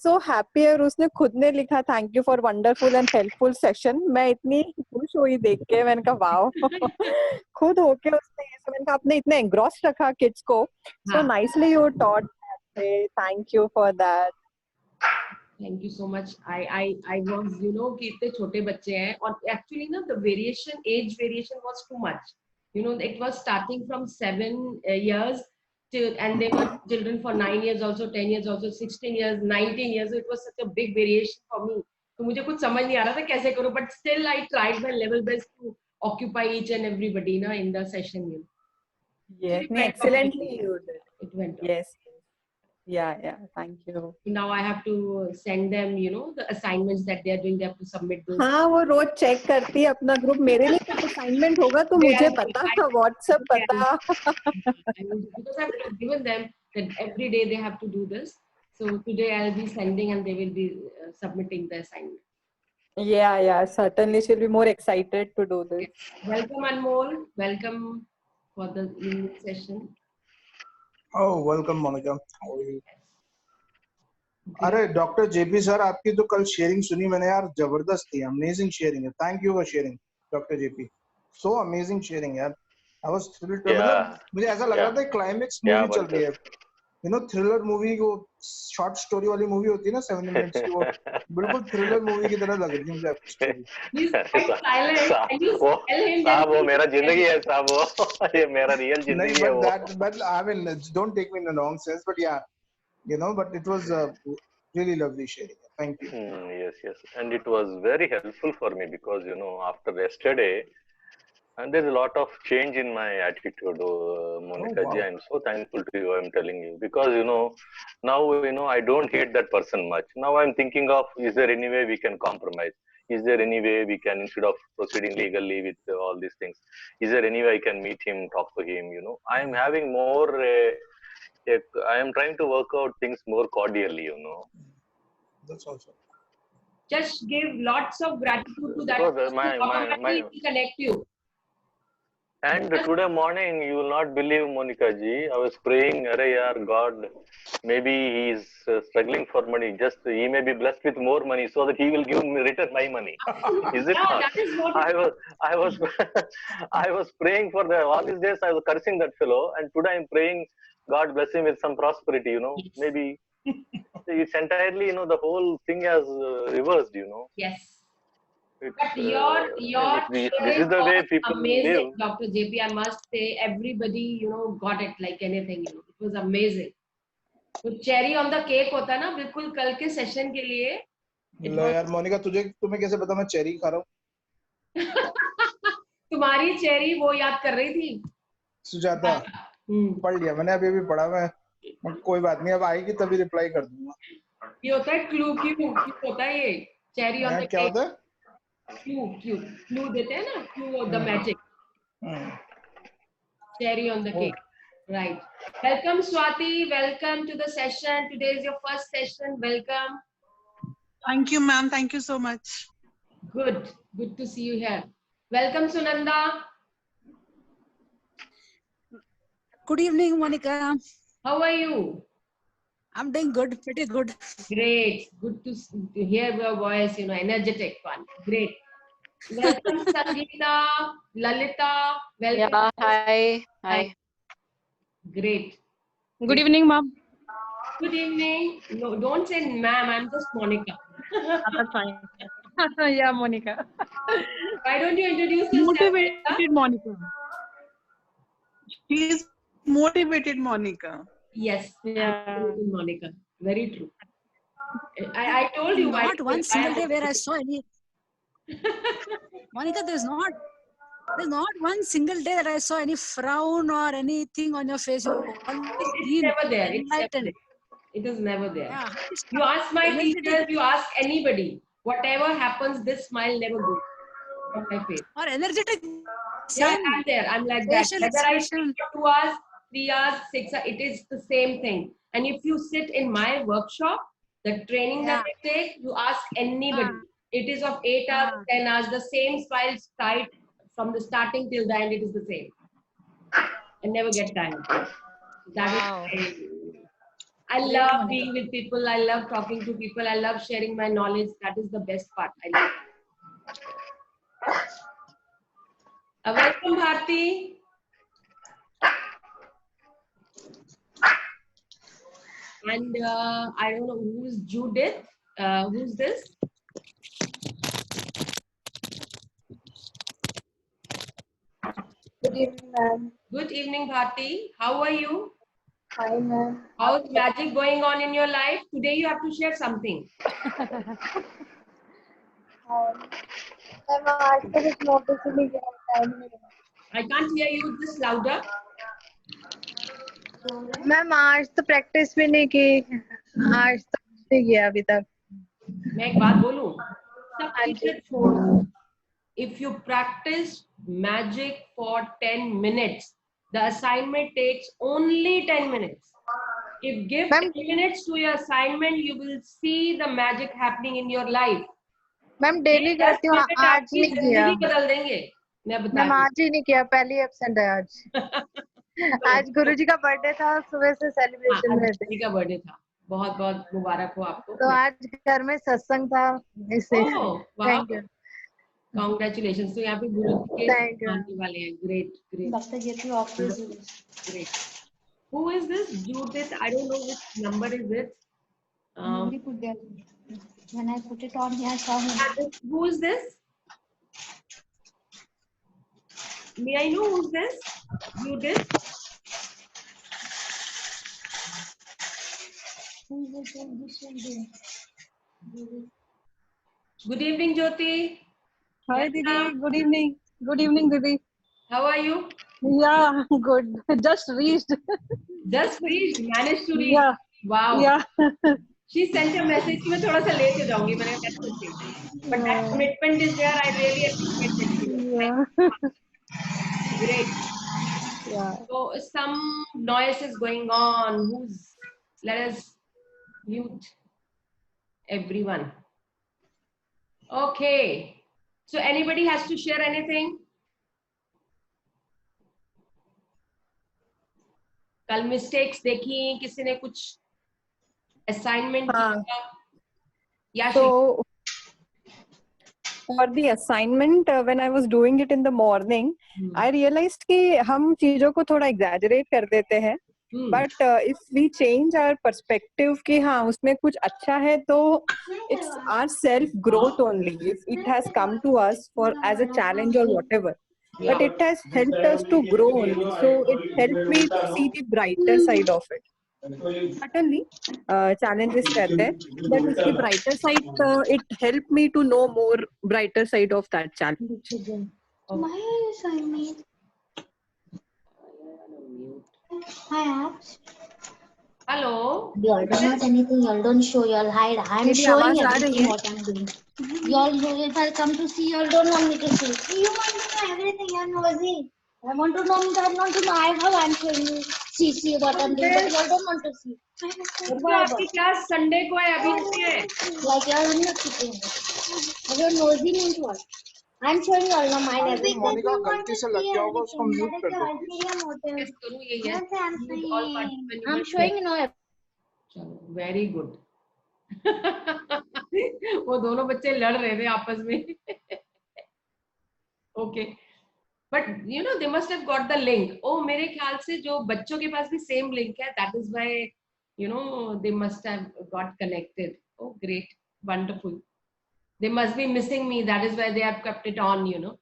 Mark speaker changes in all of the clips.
Speaker 1: so happy और उसने खुद ने लिखा thank you for wonderful and helpful session. मैं इतनी खुश हुई देख के. मैंने कहा वाओ. खुद होके उसने ये सब. मैंने कहा आपने इतने एंग्रॉस रखा किड्स को. So nicely you taught. Thank you for that.
Speaker 2: Thank you so much. I was, कि इतने छोटे बच्चे हैं और actually ना the age variation was too much. It was starting from 7 years till, and they were children for 9 years also, 10 years also, 16 years, 19 years. So it was such a big variation for me. तो मुझे कुछ समझ नहीं आ रहा था कैसे करूँ, but still I tried my level best to occupy each and everybody in the session.
Speaker 1: Yes, excellently you did.
Speaker 2: It went on.
Speaker 1: Yes. Yeah. Thank you.
Speaker 2: Now I have to send them, the assignments that they are doing. They have to submit those.
Speaker 1: हाँ, वो रोज check करती है अपना group. मेरे लिए कुछ assignment होगा तो मुझे पता, व्हाट्सएप पता.
Speaker 2: Because I've given them that every day they have to do this. So today I'll be sending and they will be submitting the assignment.
Speaker 1: Yeah. Certainly she'll be more excited to do this.
Speaker 2: Welcome Anmol. Welcome for the evening session.
Speaker 3: Oh, welcome Monica. How are you? अरे doctor JP sir, आपकी तो कल sharing सुनी मैंने यार, जबरदस्त थी. Amazing sharing है. Thank you for sharing doctor JP. So amazing sharing यार. I was thrilled. मतलब मुझे ऐसा लग रहा था क्लाइमेक्स मूवी चल रही है. थ्रिलर मूवी, वो शॉर्ट स्टोरी वाली मूवी होती है ना 7 मिनट्स की, वो बिल्कुल थ्रिलर मूवी की तरह लग रही थी मुझे आपकी स्टोरी.
Speaker 4: साहब वो मेरा जिंदगी है साहब. वो ये मेरा रियल जिंदगी है वो.
Speaker 3: But I mean, don't take me in the wrong sense, but yeah, but it was really lovely sharing. Thank you.
Speaker 4: Yes, and it was very helpful for me because after yesterday, and there's a lot of change in my attitude, Monica ji. I'm so thankful to you. I'm telling you because now I don't hate that person much. Now I'm thinking of, is there any way we can compromise? Is there any way we can, instead of proceeding legally with all these things, is there any way I can meet him, talk to him? I'm having more. I am trying to work out things more cordially.
Speaker 3: That's also.
Speaker 2: Just give lots of gratitude to that.
Speaker 4: Because
Speaker 2: my connect you.
Speaker 4: And today morning, you will not believe, Monica ji, I was praying, Arey yaar, God, maybe he is struggling for money. Just he may be blessed with more money so that he will give me return my money. Is it not?
Speaker 2: That is what
Speaker 4: I was I was praying for all these days. I was cursing that fellow, and today I'm praying, God bless him with some prosperity.
Speaker 2: Yes.
Speaker 4: Maybe it's entirely, the whole thing has reversed.
Speaker 2: Yes.
Speaker 4: It's,
Speaker 2: but your
Speaker 4: this is the way people
Speaker 2: amazing,
Speaker 4: live.
Speaker 2: Dr. JP. I must say, everybody, got it like anything. It was amazing. तो cherry on the cake होता है ना, बिल्कुल कल के session के लिए.
Speaker 3: लो यार मोनिका, तुम्हें कैसे पता मैं चेरी खा रहा हूँ?
Speaker 2: तुम्हारी चेरी वो याद कर रही थी.
Speaker 3: सुजाता. पढ़ लिया मैंने, अभी पढ़ा मैं. कोई बात नहीं, अब आएगी तभी रिप्लाई कर दूंगा.
Speaker 2: ये होता है क्लू होता है ये चेरी ऑन द केक.
Speaker 3: क्या होता है?
Speaker 2: क्लू देते हैं ना, clue of the magic. Cherry on the cake. Right. Welcome Swati. Welcome to the session. Today is your first session. Welcome.
Speaker 5: Thank you, ma'am. Thank you so much.
Speaker 2: Good to see you here. Welcome Sunanda.
Speaker 6: Good evening, Monica.
Speaker 2: How are you?
Speaker 6: I'm doing good, pretty good.
Speaker 2: Great. Good to hear your voice, energetic one. Great. Welcome Sangeeta, Lalita. Welcome.
Speaker 7: Yeah, hi.
Speaker 2: Great.
Speaker 7: Good evening, ma'am.
Speaker 2: Good evening. No, don't say ma'am. I'm just Monica.
Speaker 7: That's fine. Yeah, Monica.
Speaker 2: Why don't you introduce yourself?
Speaker 5: Motivated Monica. She is motivated Monica.
Speaker 2: Yes.
Speaker 7: Yeah.
Speaker 2: Monica. Very true. I told you.
Speaker 6: Not one single day where I saw any. Monica, there's not one single day that I saw any frown or anything on your face.
Speaker 2: It's never there. It is never there.
Speaker 6: Yeah.
Speaker 2: You ask my teachers, you ask anybody. Whatever happens, this smile never goes from my face.
Speaker 6: Or energetic.
Speaker 2: Yeah, I'm there. I'm like that. Whether I sit for 2 hours, 3 hours, 6 hours, it is the same thing. And if you sit in my workshop, the training that I take, you ask anybody. It is of 8 hours, 10 hours, the same smile tight from the starting till the end, it is the same. I never get tired. I love being with people. I love talking to people. I love sharing my knowledge. That is the best part. I love it. Welcome, Bharti. And I don't know who's Judith. Who's this?
Speaker 8: Good evening, ma'am.
Speaker 2: Good evening, Bharti. How are you?
Speaker 8: Hi, ma'am.
Speaker 2: How's magic going on in your life? Today you have to share something.
Speaker 8: Ma'am आज तो कुछ notice ही नहीं किया, time नहीं है।
Speaker 2: I can't hear you. Just louder.
Speaker 8: Ma'am आज तो practice भी नहीं की, आज तो कुछ नहीं किया अभी तक।
Speaker 2: मैं एक बात बोलूं, सब चीजें छोड़ो. If you practice magic for 10 minutes, the assignment takes only 10 minutes. If give 10 minutes to your assignment, you will see the magic happening in your life.
Speaker 8: Ma'am daily करती हूँ, आज नहीं किया।
Speaker 2: जिंदगी बदल देंगे, मैं बता
Speaker 8: मैम आज ही नहीं किया, पहली एब्सेंट है आज। आज गुरुजी का बर्थडे था, सुबह से सेलिब्रेशन में थे।
Speaker 2: गुरुजी का बर्थडे था, बहुत बहुत मुबारक हो आपको।
Speaker 8: तो आज घर में सत्संग था, इससे थैंक यू।
Speaker 2: Congratulations. तो यहाँ पे गुरुजी के आने वाले हैं। Great, great. Great. Who is this? Judith. I don't know which number is it.
Speaker 8: When I put it on here, I saw him.
Speaker 2: Who is this? May I know who's this? Judith. Good evening, Jyoti.
Speaker 7: Hi, Didi. Good evening. Good evening, Didi.
Speaker 2: How are you?
Speaker 7: Yeah, good. Just reached.
Speaker 2: Just reached. Managed to reach.
Speaker 7: Yeah.
Speaker 2: Wow.
Speaker 7: Yeah.
Speaker 2: She sent a message कि मैं थोड़ा सा late हो जाऊंगी, मैंने कहा that's okay. But that commitment is there. I really appreciate it.
Speaker 7: Yeah.
Speaker 2: Great.
Speaker 7: Yeah.
Speaker 2: So some noise is going on. Let us mute everyone. Okay. So anybody has to share anything? कल mistakes देखी, किसी ने कुछ assignment किया या
Speaker 1: So for the assignment, when I was doing it in the morning, I realized कि हम चीजों को थोड़ा exaggerate कर देते हैं. But if we change our perspective कि हाँ उसमें कुछ अच्छा है, तो it's our self growth only. If it has come to us for as a challenge or whatever, but it has helped us to grow only. So it helped me to see the brighter side of it. Certainly, challenges रहते हैं, but उसकी brighter side, it helped me to know more brighter side of that challenge.
Speaker 8: My assignment. Hi, Abs.
Speaker 2: Hello.
Speaker 8: Y'all do not anything. Y'all don't show. Y'all hide. I'm showing everything what I'm doing. Y'all, if I come to see, y'all don't want me to see. You want to know everything. You're nosy. I want to know. I want to know. I'm showing you. See what I'm doing. But y'all don't want to see.
Speaker 2: आपकी class Sunday को है, अभी नहीं है।
Speaker 8: Like y'all are not sitting. You're nosy means what? I'm showing y'all no mine everything.
Speaker 3: Monika गलती से लग गया होगा, उसको म्यूट कर दो।
Speaker 2: Yes, करूँ ये है।
Speaker 8: I'm showing you no.
Speaker 2: चलो, very good. वो दोनों बच्चे लड़ रहे थे आपस में. Okay. But you know they must have got the link. Oh, मेरे ख्याल से जो बच्चों के पास भी same link है. That is why you know they must have got connected. Oh, great, wonderful. They must be missing me. That is why they have kept it on. You know.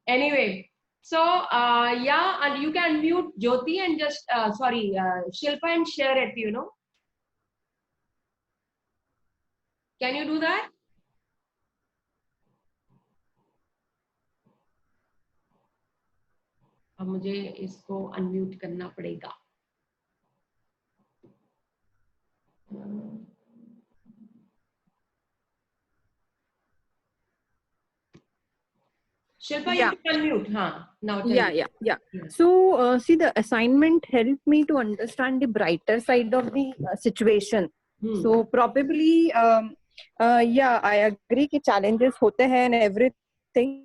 Speaker 2: Anyway, so yeah, and you can mute Jyoti and just Shilpa and share it. You know. Can you do that? अब मुझे इसको unmute करना पड़ेगा. Shilpa,
Speaker 1: Yeah.
Speaker 2: you can unmute. Now tell
Speaker 1: Yeah.
Speaker 2: me.
Speaker 1: So, see, the assignment helped me to understand the brighter side of the situation. So, probably, yeah, I agree कि challenges होते हैं and everything.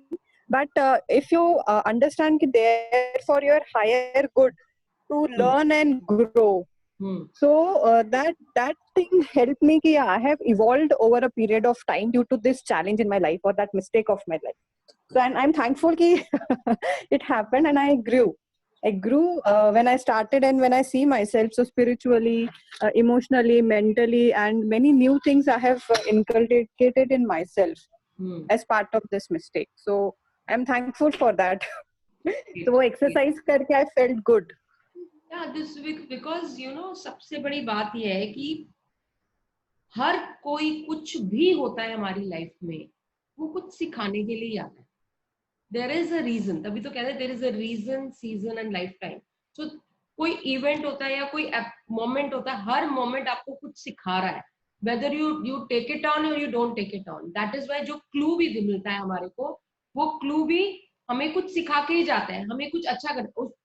Speaker 1: But if you understand कि they're for your higher good, to learn and grow. So that thing helped me कि I have evolved over a period of time due to this challenge in my life or that mistake of my life. So I'm thankful कि it happened and I grew. I grew when I started, and when I see myself so spiritually, emotionally, mentally, and many new things I have inculcated in myself as part of this mistake. So I'm thankful for that. So वो exercise करके I felt good.
Speaker 2: Yeah, this because you know सबसे बड़ी बात यह है कि हर कोई कुछ भी होता है हमारी लाइफ में वो कुछ सिखाने के लिए आता है. There is a reason. तभी तो कहते हैं there is a reason, season and lifetime. So कोई इवेंट होता है या कोई मोमेंट होता है, हर मोमेंट आपको कुछ सिखा रहा है. Whether you take it on or you don't take it on. That is why जो क्लू भी मिलता है हमारे को, वो क्लू भी हमें कुछ सिखा के ही जाता है, हमें कुछ अच्छा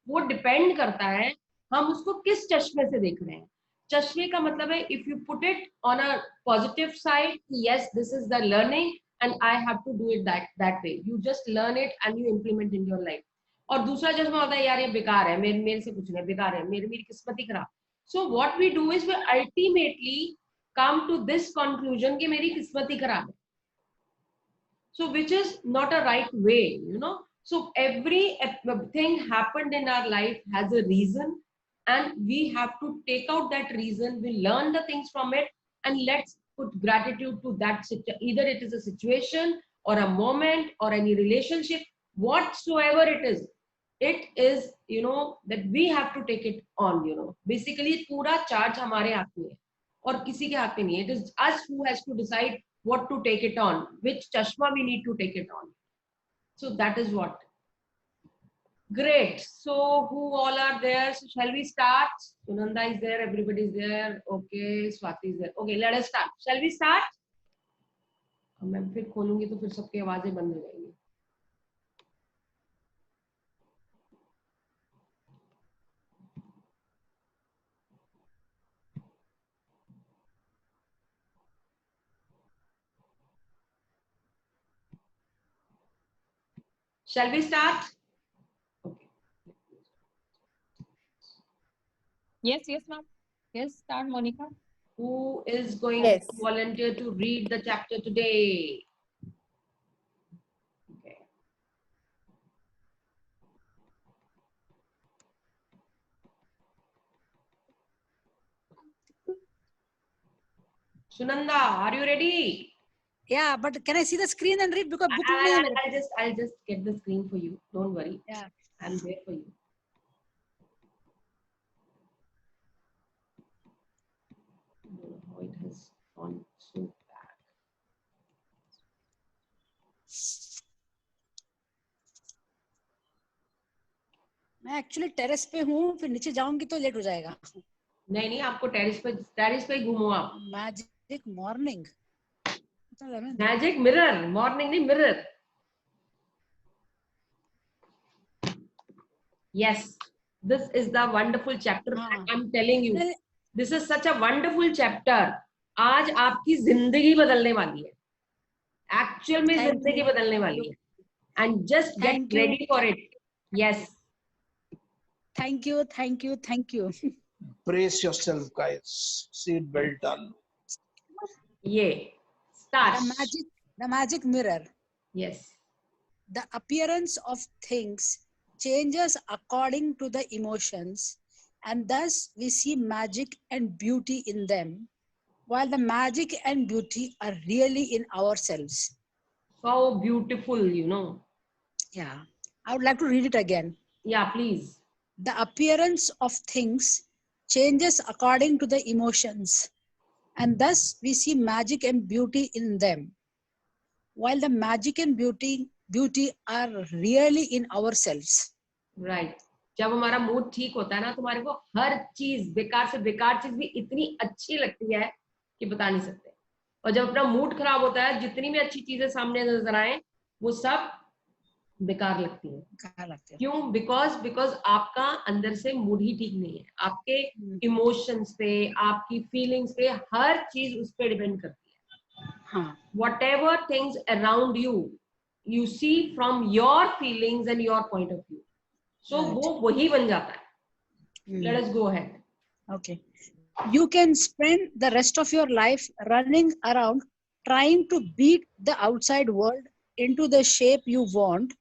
Speaker 2: वो डिपेंड करता है हम उसको किस चश्मे से देख रहे हैं. चश्मे का मतलब है if you put it on a positive side, yes this is the learning and I have to do it that way. You just learn it and you implement in your life. और दूसरा चश्मा होता है यार ये बेकार है, मेरे से कुछ नहीं, बेकार है, मेरी किस्मत ही खराब. So what we do is we ultimately come to this conclusion कि मेरी किस्मत ही खराब है. So which is not a right way, you know. So every thing happened in our life has a reason, and we have to take out that reason. We learn the things from it, and let's put gratitude to that. Either it is a situation or a moment or any relationship, whatsoever it is, you know, that we have to take it on, you know. Basically पूरा charge हमारे हाथ में है और किसी के हाथ में नहीं है. It is us who has to decide what to take it on, which chashma we need to take it on. So that is what. Great. So who all are there? So shall we start? Sunanda is there. Everybody is there. Okay. Swati is there. Okay. Let us start. Shall we start? मैं फिर खोलूंगी तो फिर सबकी आवाजें बंद हो जाएंगी. Shall we start? Okay.
Speaker 7: Yes, ma'am. Yes, start, Monica.
Speaker 2: Who is going
Speaker 1: Yes.
Speaker 2: to volunteer to read the chapter today? Okay. Sunanda, are you ready?
Speaker 6: Yeah, but can I see the screen and read? Because book में है मेरे पास.
Speaker 2: I'll just get the screen for you. Don't worry.
Speaker 6: Yeah.
Speaker 2: I'm there for you. I don't know how it has gone so bad.
Speaker 6: मैं actually terrace पे हूँ, फिर नीचे जाऊंगी तो लेट हो जाएगा.
Speaker 2: नहीं आपको टेरिस पे घूमो आप.
Speaker 6: Magic morning.
Speaker 2: Magic mirror, morning नहीं mirror. Yes, this is the wonderful chapter. I'm telling you, this is such a wonderful chapter. आज आपकी जिंदगी बदलने वाली है. Actual में जिंदगी बदलने वाली है. And just get ready for it. Yes.
Speaker 6: Thank you.
Speaker 3: Brace yourself, guys. Seat belt on.
Speaker 2: Yeah. Start.
Speaker 6: The magic mirror.
Speaker 2: Yes.
Speaker 6: The appearance of things changes according to the emotions, and thus we see magic and beauty in them, while the magic and beauty are really in ourselves.
Speaker 2: So beautiful, you know.
Speaker 6: Yeah. I would like to read it again.
Speaker 2: Yeah, please.
Speaker 6: The appearance of things changes according to the emotions, and thus we see magic and beauty in them, while the magic and beauty are really in ourselves.
Speaker 2: Right. जब हमारा mood ठीक होता है ना, तुम्हारे को हर चीज, बेकार से बेकार चीज भी इतनी अच्छी लगती है कि बता नहीं सकते. और जब अपना मूड खराब होता है, जितनी भी अच्छी चीजें सामने नजर आए वो सब बेकार लगती है. क्यों? बिकॉज आपका अंदर से मूड ही ठीक नहीं है. आपके इमोशंस पे, आपकी फीलिंग्स पे, हर चीज उस पे डिपेंड करती है. Whatever things around you see from your feelings and your point of view. So वो वही बन जाता है. Let us go ahead.
Speaker 6: Okay. You can spend the rest of your life running around trying to beat the outside world into the shape you want,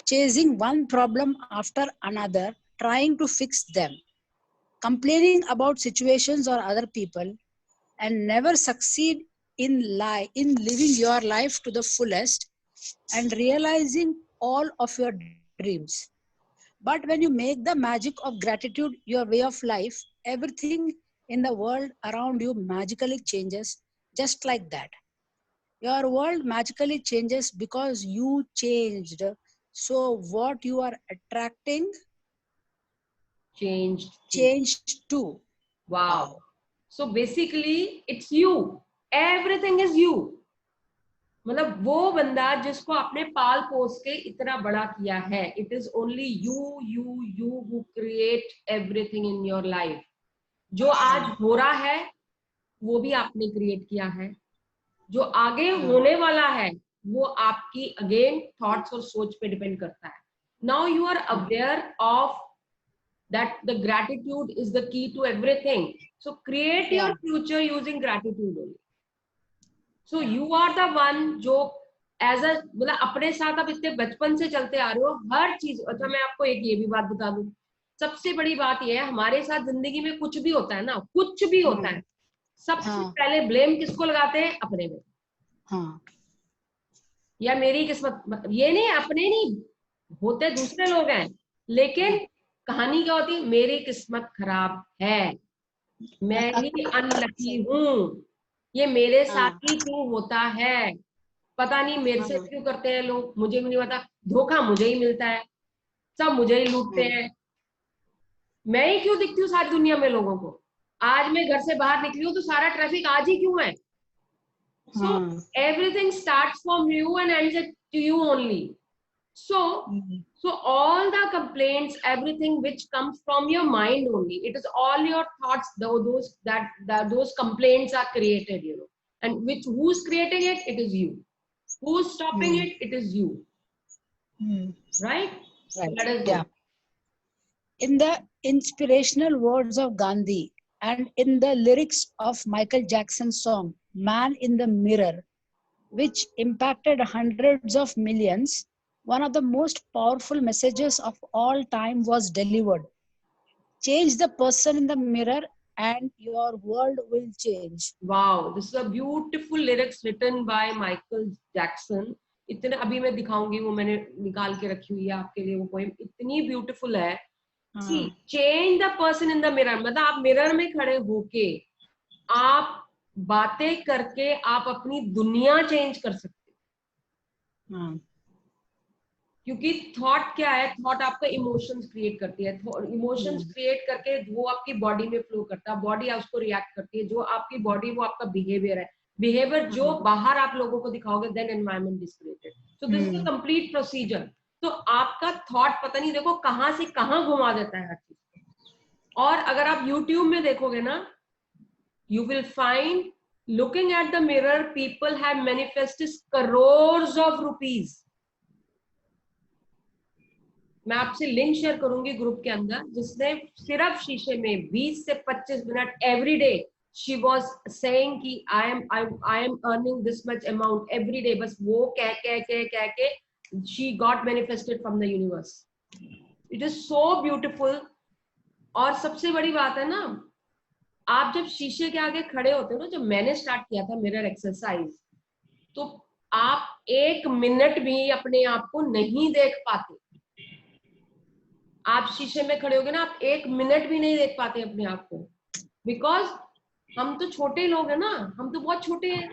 Speaker 6: chasing one problem after another, trying to fix them, complaining about situations or other people, and never succeed in living your life to the fullest and realizing all of your dreams. But when you make the magic of gratitude your way of life, everything in the world around you magically changes just like that. Your world magically changes because you changed. So what you are attracting changed too.
Speaker 2: Wow. So basically it's you. Everything is you. मतलब वो बंदा जिसको आपने पाल पोस के इतना बड़ा किया है, it is only you who create everything in your life. जो आज हो रहा है वो भी आपने क्रिएट किया है, जो आगे होने वाला है वो आपकी अगेन थॉट्स और सोच पे डिपेंड करता है. Now you are aware of that the gratitude is the key to everything, so create your future using gratitude only. So you are the one जो as a मतलब अपने साथ आप इतने बचपन से चलते आ रहे हो हर चीज. अच्छा मैं आपको एक ये भी बात बता दूं, सबसे बड़ी बात ये है हमारे साथ जिंदगी में कुछ भी होता है ना, कुछ भी होता है, सबसे पहले ब्लेम किसको लगाते हैं? अपने में. या मेरी किस्मत, ये नहीं अपने नहीं होते, दूसरे लोग हैं, लेकिन कहानी क्या होती है? मेरी किस्मत खराब है, मैं ही अनलकी हूँ, ये मेरे साथ ही क्यों होता है, पता नहीं मेरे से क्यों करते हैं लोग, मुझे भी नहीं पता, धोखा मुझे ही मिलता है, सब मुझे ही लूटते हैं, मैं ही क्यों दिखती हूँ सारी दुनिया में लोगों को, आज मैं घर से बाहर निकली हूँ तो सारा ट्रैफिक आज ही क्यों है. So everything starts from you and ends to you only. So all the complaints, everything which comes from your mind only, it is all your thoughts, those complaints are created, you know, and who's creating it? It is you. Who's stopping it? It is you. Right? Let us go.
Speaker 6: In the inspirational words of Gandhi and in the lyrics of Michael Jackson's song Man in the Mirror, which impacted hundreds of millions, one of the most powerful messages of all time was delivered. Change the person in the mirror and your world will change.
Speaker 2: Wow, this is a beautiful lyrics written by Michael Jackson. इतने अभी मैं दिखाऊंगी, वो मैंने निकाल के रखी हुई है आपके लिए, वो पोएम इतनी ब्यूटीफुल है. See, change the person in the mirror, मतलब आप मिरर में खड़े होके आप बातें करके आप अपनी दुनिया चेंज कर सकते हो. क्योंकि थॉट क्या है? थॉट आपका इमोशंस क्रिएट करती है, इमोशंस क्रिएट करके वो आपकी बॉडी में फ्लो करता है, बॉडी उसको रिएक्ट करती है, जो आपकी बॉडी वो आपका बिहेवियर है, बिहेवियर जो बाहर आप लोगों को दिखाओगे, then environment is created. So this is a complete procedure. तो आपका थॉट पता नहीं देखो कहां से कहां घुमा देता है हर चीज. और अगर आप YouTube में देखोगे ना, you will find looking at the mirror people have manifested crores of rupees. मैं आपसे लिंक शेयर करूंगी ग्रुप के अंदर, जिसने सिर्फ शीशे में 20 से 25 minute every day she was saying कि I am earning this much amount every day, बस वो कह के she got manifested from the universe. It is so beautiful. और सबसे बड़ी बात है ना, आप जब शीशे के आगे खड़े होते हो ना, जब मैंने स्टार्ट किया था मिरर एक्सरसाइज, तो आप 1 मिनट भी अपने आप को नहीं देख पाते. आप शीशे में खड़े होगे ना, आप 1 मिनट भी नहीं देख पाते अपने आप को, बिकॉज हम तो छोटे लोग हैं ना, हम तो बहुत छोटे हैं,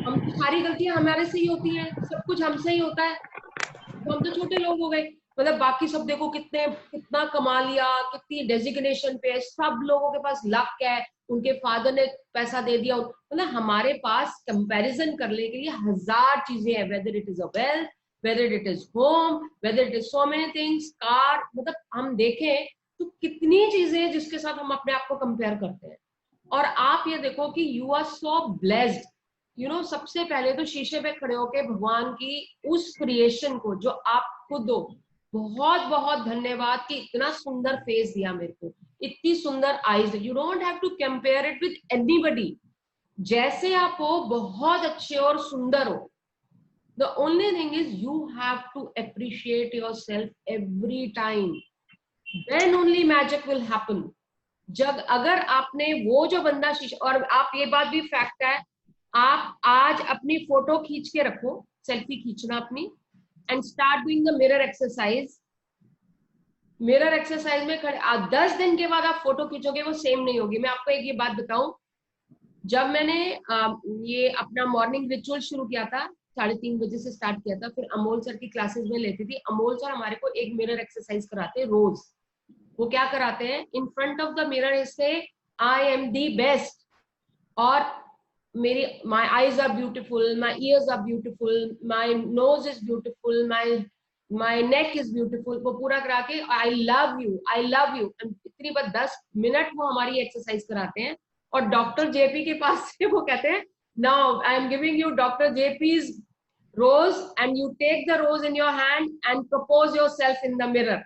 Speaker 2: हम तो सारी गलतियां हमारे से ही होती हैं, सब कुछ हमसे ही होता है, तो हम तो छोटे लोग हो गए. मतलब बाकी सब देखो कितना कमा लिया, कितनी डेजिग्नेशन पे, सब लोगों के पास लक है, उनके फादर ने पैसा दे दिया, मतलब हमारे पास कंपैरिजन करने के लिए 1000 चीजें हैं, whether it is a wealth, whether it is home, whether it is so many things, car, मतलब हम देखें तो कितनी चीजें हैं जिसके साथ हम अपने आप को कंपेयर करते हैं. और आप ये देखो कि you are so blessed, you know, सबसे पहले तो शीशे पे खड़े होके भगवान की उस क्रिएशन को जो आप खुद हो, बहुत बहुत धन्यवाद कि इतना सुंदर फेस दिया मेरे को, इतनी सुंदर eyes, you don't have to compare it with anybody. जैसे आप हो बहुत अच्छे और सुंदर हो, the only thing is you have to appreciate yourself every time, then only magic will happen। जब अगर आपने वो जो बंदा शीशा, और आप ये बात भी फैक्ट है, आप आज अपनी फोटो खींच के रखो, सेल्फी खींचना अपनी, and start doing the mirror exercise. Mirror exercise में 10 दिन के बाद आप फोटो खींचोगे, वो सेम नहीं होगी। मैं आपको एक ये बात बताऊं, जब मैंने ये अपना मॉर्निंग रिचुअल शुरू किया था, 3:30 बजे से स्टार्ट किया था, फिर अमोल सर की क्लासेस में लेती थी। अमोल सर हमारे को एक मिरर एक्सरसाइज कराते हैं रोज। वो क्या कराते हैं, in front of the mirror से आई एम दी बेस्ट, और मेरी my eyes are beautiful, my ears are beautiful, my nose is beautiful, my neck is beautiful, वो पूरा करा के I love you, I love you, इतनी बार 10 minute वो हमारी एक्सरसाइज कराते हैं। और डॉक्टर जेपी के पास से वो कहते हैं, now I am giving you doctor JP's rose and you take the rose in your hand and propose yourself in the mirror.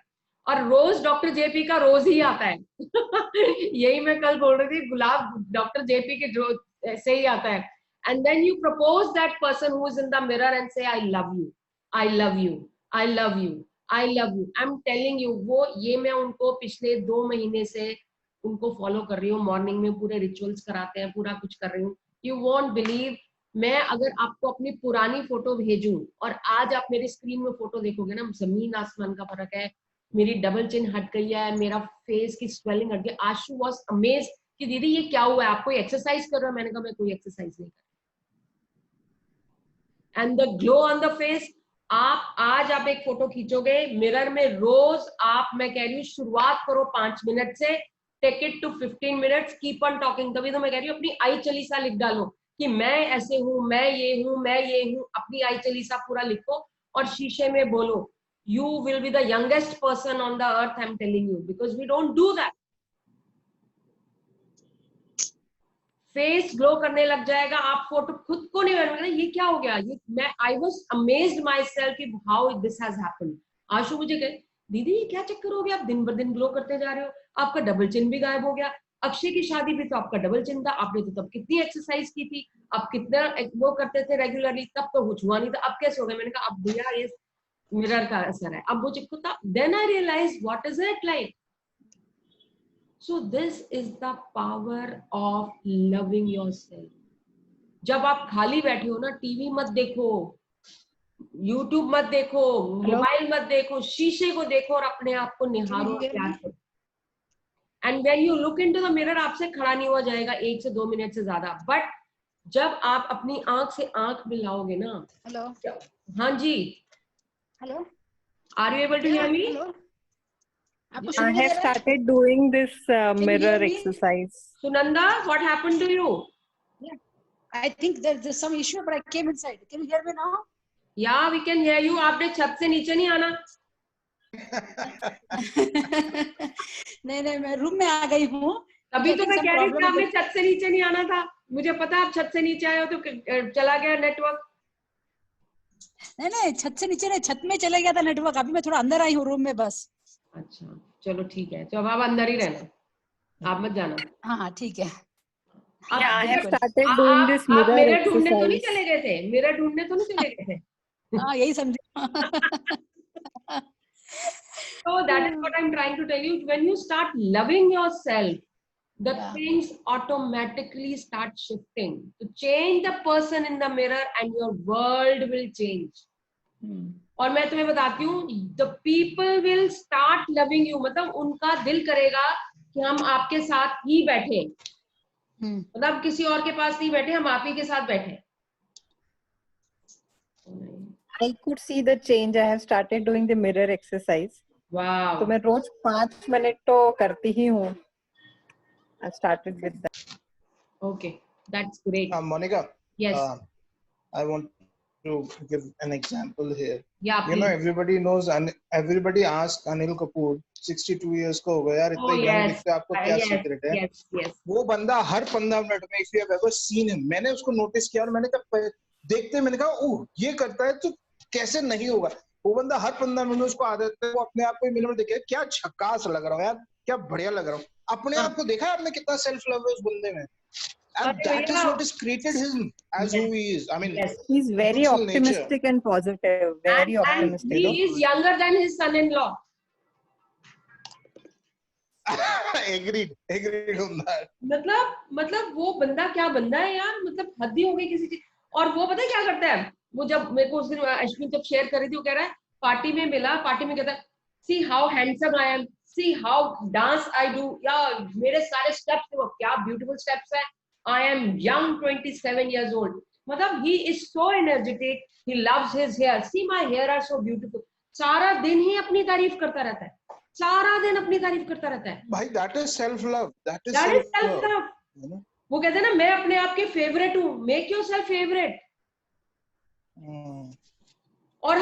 Speaker 2: और रोज डॉक्टर जेपी का रोज ही आता है। यही मैं कल बोल रही थी, गुलाब डॉक्टर जेपी के जो से ही आता है। And then you propose that person who is in the mirror and say I love you, I love you, I love you, I love you. I am telling you, वो ये मैं उनको पिछले 2 महीने से उनको फॉलो कर रही हूँ। मॉर्निंग में पूरे रिचुअल्स कराते हैं, पूरा कुछ कर रही हूँ। यू वॉन्ट बिलीव, मैं अगर आपको अपनी पुरानी फोटो भेजूं और आज आप मेरी स्क्रीन में फोटो देखोगे ना, जमीन आसमान का फर्क है। मेरी डबल चिन हट गई है, मेरा फेस की स्वेलिंग हट गई। आशु वाज अमेज्ड कि दीदी ये क्या हुआ है, आप कोई एक्सरसाइज कर रहे हो? मैंने कहा मैं कोई एक्सरसाइज नहीं कर रही। And the glow on the face, आप आज आप एक फोटो खींचोगे मिरर में रोज, आप, मैं कह रही हूँ शुरुआत करो 5 मिनट से, take it to 15 minutes, keep on talking. तभी तो मैं कह रही हूँ अपनी आई चलीसा लिख डालो कि मैं ऐसे हूं, मैं ये हूं, मैं ये हूं। अपनी आई चलीसा पूरा लिखो और शीशे में बोलो, you will be the youngest person on the earth, I'm telling you, because we don't do that। Face glow करने लग जाएगा, आप फोटो खुद को नहीं बनवाना। ये क्या हो गया, ये मैं I was amazed myself कि how this has happened। आशु मुझे कहे, दीदी ये क्या चक्कर हो गया, आप दिन ब दिन ग्लो करते जा रहे हो, आपका डबल चिन भी गायब हो गया। अक्षय की शादी पे तो आपका डबल चिन था, आपने तो तब कितनी एक्सरसाइज की थी, आप कितना वो करते थे रेगुलरली, तब तो कुछ हुआ नहीं था, अब कैसे हो गया? मैंने कहा अब भैया ये मिरर का असर है। अब वो चिपको था, then I realise what is it like. So this is the power of loving yourself. जब आप खाली बैठे हो ना, टीवी मत देखो, यूट्यूब मत देखो, मोबाइल मत देखो, शीशे को देखो और अपने आप को निहारो, प्यार करो। And when you look into the mirror, आपसे खड़ा नहीं हुआ जाएगा 1 से 2 मिनट से ज्यादा। बट जब आप अपनी आंख से आंख मिलाओगे ना,
Speaker 6: हेलो,
Speaker 2: हाँ जी,
Speaker 6: hello,
Speaker 2: are you able to hear me?
Speaker 6: Hello, आपको
Speaker 1: I
Speaker 6: सुनाई दे
Speaker 1: have
Speaker 6: रहा है?
Speaker 1: started doing this
Speaker 6: you
Speaker 1: mirror
Speaker 6: hear me?
Speaker 1: exercise.
Speaker 2: Sunanda, what happened to you?
Speaker 6: I think there's some issue, but I came inside. Can you hear me now?
Speaker 2: Yeah, we can hear you. आपने छत से नीचे नहीं आना।
Speaker 6: नहीं, मैं room में आ गई हूँ।
Speaker 2: अभी तो मैं कह रही थी आपने छत से नीचे नहीं आना था। मुझे पता आप छत से नीचे आए हो तो चला गया नेटवर्क।
Speaker 6: नहीं, छत से नीचे नहीं, छत में चले गया था नेटवर्क। अभी मैं थोड़ा अंदर आई हूँ रूम में बस।
Speaker 2: अच्छा, चलो ठीक है, तो अब आप अंदर ही रहना, आप मत जाना।
Speaker 6: हाँ ठीक है।
Speaker 1: Yeah, I have started doing this mirror
Speaker 2: mirror ढूंढने तो नहीं
Speaker 1: exercise.
Speaker 2: चले गए थे? मिरर ढूंढने तो नहीं चले गए थे?
Speaker 6: हाँ यही समझे।
Speaker 2: So that is what I'm trying to tell you. When you start loving yourself, the
Speaker 6: Yeah.
Speaker 2: things automatically start shifting. To change the person in the mirror and your world will change. और मैं तुम्हें बताती हूँ, the people will start loving you. मतलब उनका दिल करेगा कि हम आपके साथ ही बैठे, मतलब किसी और के पास नहीं बैठे, हम आप ही के साथ बैठे।
Speaker 1: I could see the change. I have started doing the mirror exercise.
Speaker 2: Wow.
Speaker 1: तो मैं रोज 5 मिनट तो करती ही हूँ. I started with that.
Speaker 2: Okay, that's great.
Speaker 3: Monica.
Speaker 2: Yes.
Speaker 3: I want to give an example here.
Speaker 2: Yeah, please.
Speaker 3: You know, everybody knows and everybody asks Anil Kapoor, 62 years को हो गया यार, इतना young दिखते आपको क्या सीक्रेट है?
Speaker 2: Yes, yes.
Speaker 3: वो बंदा हर 15 मिनट में, if you have ever seen him, मैंने उसको नोटिस किया और मैंने कहा देखते, मैंने कहा ओह ये करता है तो कैसे नहीं होगा। वो बंदा हर 15 मिनट में उसको आदत है, वो अपने आप को मिरर में देखे क्या झकास लग रहा है यार, क्या बढ़िया लग रहा हूँ, अपने आप को देखा है आपने कितना सेल्फ लव है उस बंदे में, and
Speaker 2: अरे
Speaker 3: that is
Speaker 2: भैया,
Speaker 3: what has created him as who he is. I mean,
Speaker 2: yes,
Speaker 1: He's very
Speaker 3: beautiful nature.
Speaker 1: optimistic and positive. Very
Speaker 2: and
Speaker 1: optimistic.
Speaker 2: he is younger than his son-in-law.
Speaker 3: agreed on that.
Speaker 2: मतलब वो बंदा क्या बंदा है यार, मतलब हद ही हो गई किसी चीज। और वो पता है क्या करता है, वो जब मेरे को उस दिन अश्विन जब शेयर कर रही थी, वो कह रहा है पार्टी में मिला, पार्टी में कहता है see how handsome I am, see how dance I do, या मेरे सारे स्टेप्स वो क्या ब्यूटीफुल स्टेप्स है, I am young 27 years old। मतलब he is so energetic, he loves his hair, see my hair are so beautiful. सारा दिन ही अपनी तारीफ करता रहता है, सारा दिन अपनी तारीफ करता रहता है
Speaker 3: भाई that is self love, that is
Speaker 2: self
Speaker 3: self love,
Speaker 2: love।
Speaker 3: you know?
Speaker 2: वो कहते हैं ना मैं अपने आप के फेवरेट हूँ, मेक योरसेल्फ फेवरेट। और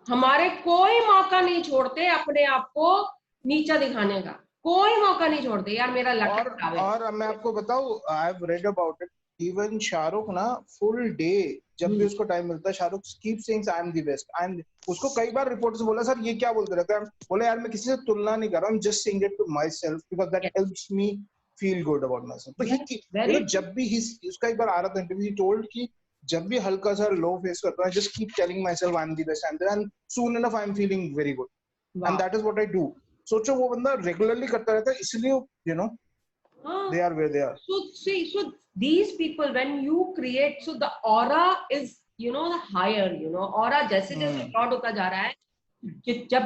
Speaker 2: हमारे कोई मौका नहीं छोड़ते अपने आप को नीचा दिखाने का, कोई मौका नहीं छोड़ते यार, मेरा लक खराब है।
Speaker 3: और मैं आपको बताऊं, I have read about it, even Shahrukh ना फुल डे जब भी उसको टाइम मिलता है, Shahrukh keep saying I am the best, I am. उसको कई बार रिपोर्टर्स बोला सर ये क्या बोलते रहते हैं, बोले यार मैं किसी से तुलना नहीं कर रहा हूँ, just saying it to myself because that helps me feel good about myself. तो ही जब भी उसका एक बार आ रहा था इंटरव्यू, ही टोल्ड कि जब भी हल्का सा लो फेस करता है, just keep telling my self I am the best and soon enough I am feeling very good, and that is what I do. सोचो वो बंदा रेगुलरली करता रहता है, इसलिए you know they are where they are.
Speaker 2: So these people, when you create, so the aura is, you know, the higher, you know, aura जैसे जैसे broad होता जा रहा है, जब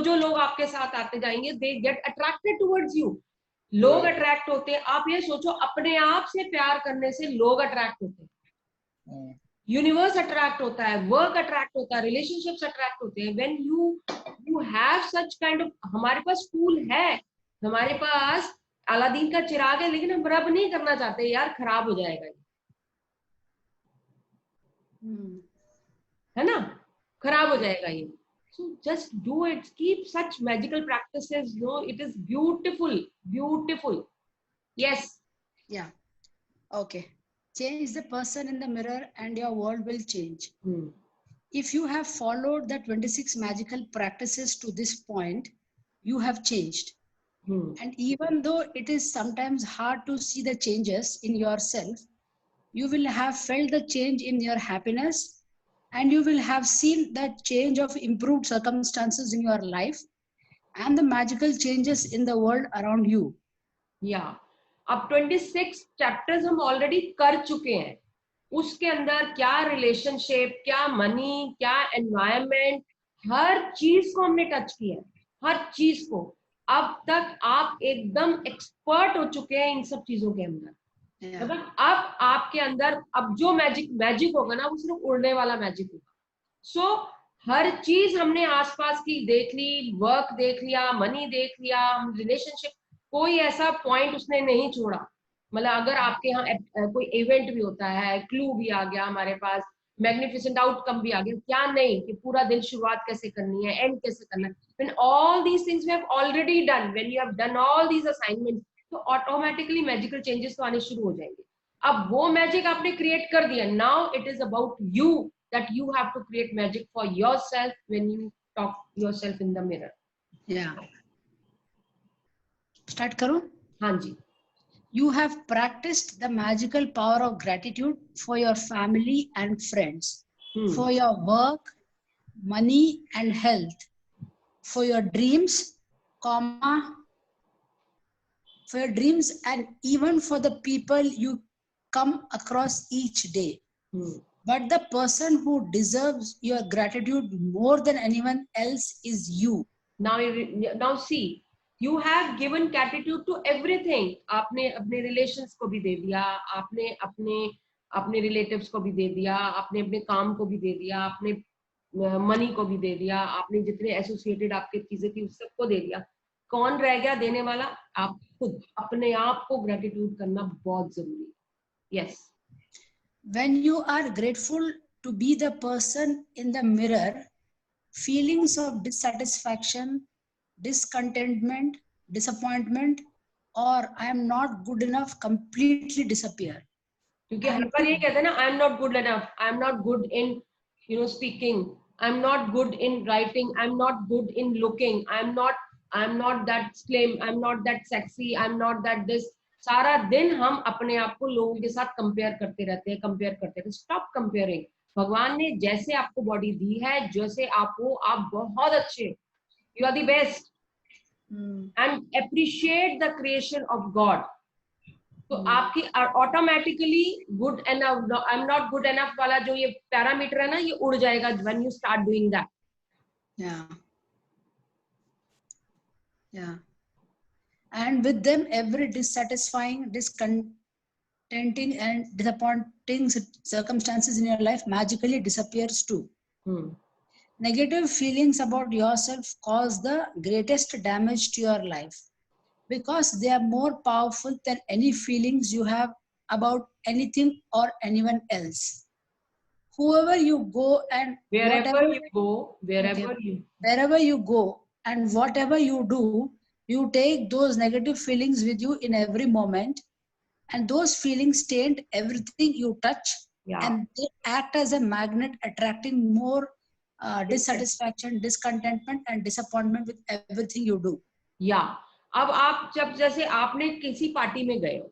Speaker 2: जो लोग आपके साथ आते जाएंगे, they get attracted towards you, लोग अट्रैक्ट होते हैं। आप ये सोचो अपने आप से प्यार करने से लोग अट्रैक्ट होते हैं, यूनिवर्स अट्रैक्ट होता है, वर्क अट्रैक्ट होता है, रिलेशनशिप्स अट्रैक्ट होते हैं। When you have such kind of, हमारे पास टूल है, हमारे पास अलादीन का चिराग है, लेकिन हम रब नहीं करना चाहते यार, खराब हो जाएगा ये, है ना, खराब हो जाएगा ये। So just do it, keep such magical practices, you know, it is beautiful. Yes.
Speaker 6: Yeah. Okay. Change the person in the mirror and your world will change. If you have followed the 26 magical practices to this point, you have changed. And even though it is sometimes hard to see the changes in yourself, you will have felt the change in your happiness, and you will have seen that change of improved circumstances in your life and the magical changes in the world around you.
Speaker 2: Yeah. अब 26 chapters हम already कर चुके हैं, उसके अंदर क्या relationship, क्या money, क्या एनवायरनमेंट, हर चीज को हमने टच किया है, हर चीज को। अब तक आप एकदम एक्सपर्ट हो चुके हैं इन सब चीजों के अंदर। मतलब अब आपके अंदर अब जो मैजिक होगा ना, वो सिर्फ उड़ने वाला मैजिक होगा। सो हर चीज हमने आसपास की देख ली, वर्क देख लिया, मनी देख लिया, रिलेशनशिप, कोई ऐसा पॉइंट उसने नहीं छोड़ा। मतलब अगर आपके यहाँ कोई इवेंट भी होता है, क्लू भी आ गया हमारे पास, मैग्निफिसेंट आउटकम भी आ गया, क्या नहीं कि पूरा दिन शुरुआत कैसे करनी है, एंड कैसे करना है। When all these things we have already done, when you have done all these assignments, तो ऑटोमेटिकली मैजिकल चेंजेस तो आने शुरू हो जाएंगे। अब वो मैजिक आपने क्रिएट कर दिया, now it is about you, that you have to create magic for yourself when you talk yourself in the mirror.
Speaker 6: या स्टार्ट करो।
Speaker 2: हाँ जी।
Speaker 6: You have practiced the magical power of gratitude for your family and friends, for your work, money and health, for your dreams, for your dreams, and even for the people you come across each day. But the person who deserves your gratitude more than anyone else is you.
Speaker 2: Now see, you have given gratitude to everything. आपने अपने relations को भी दे दिया, आपने अपने relatives को भी दे दिया, आपने अपने काम को भी दे दिया, आपने मनी को भी दे दिया, आपने जितने एसोसिएटेड आपके चीजें थी उस सबको दे दिया। कौन रह गया देने वाला? आप खुद। अपने आप को ग्रेटिट्यूड करना बहुत जरूरी है। Yes.
Speaker 6: When you are grateful to be the person in the mirror, feelings of dissatisfaction, discontentment, disappointment, or I am not good enough completely disappear.
Speaker 2: क्योंकि हर बार ये कहते हैं ना, I am not good enough, I am not good in, you know, speaking, I am not good in writing, I am not good in looking, I am not I am not that slim, I am not that sexy, I am not that this. सारा दिन हम अपने आप को लोगों के साथ compare करते रहते हैं, कंपेयर करते रहते हैं। Stop comparing. भगवान ने जैसे आपको बॉडी दी है, जैसे आप हो, आप बहुत अच्छे, you are the best, and appreciate the creation of God. तो आपकी automatically good enough, I am not good enough वाला जो ये पैरामीटर है ना, ये उड़ जाएगा when you start doing that.
Speaker 6: Yeah. And with them, every dissatisfying, discontenting, and disappointing circumstances in your life magically disappears too. Negative feelings about yourself cause the greatest damage to your life because they are more powerful than any feelings you have about anything or anyone else. Whoever you go and
Speaker 2: wherever
Speaker 6: you go and whatever you do, you take those negative feelings with you in every moment, and those feelings taint everything you touch. And they act as a magnet, attracting more dissatisfaction, discontentment, and disappointment with everything you do.
Speaker 2: अब आप जब जैसे आपने किसी party में गए हो,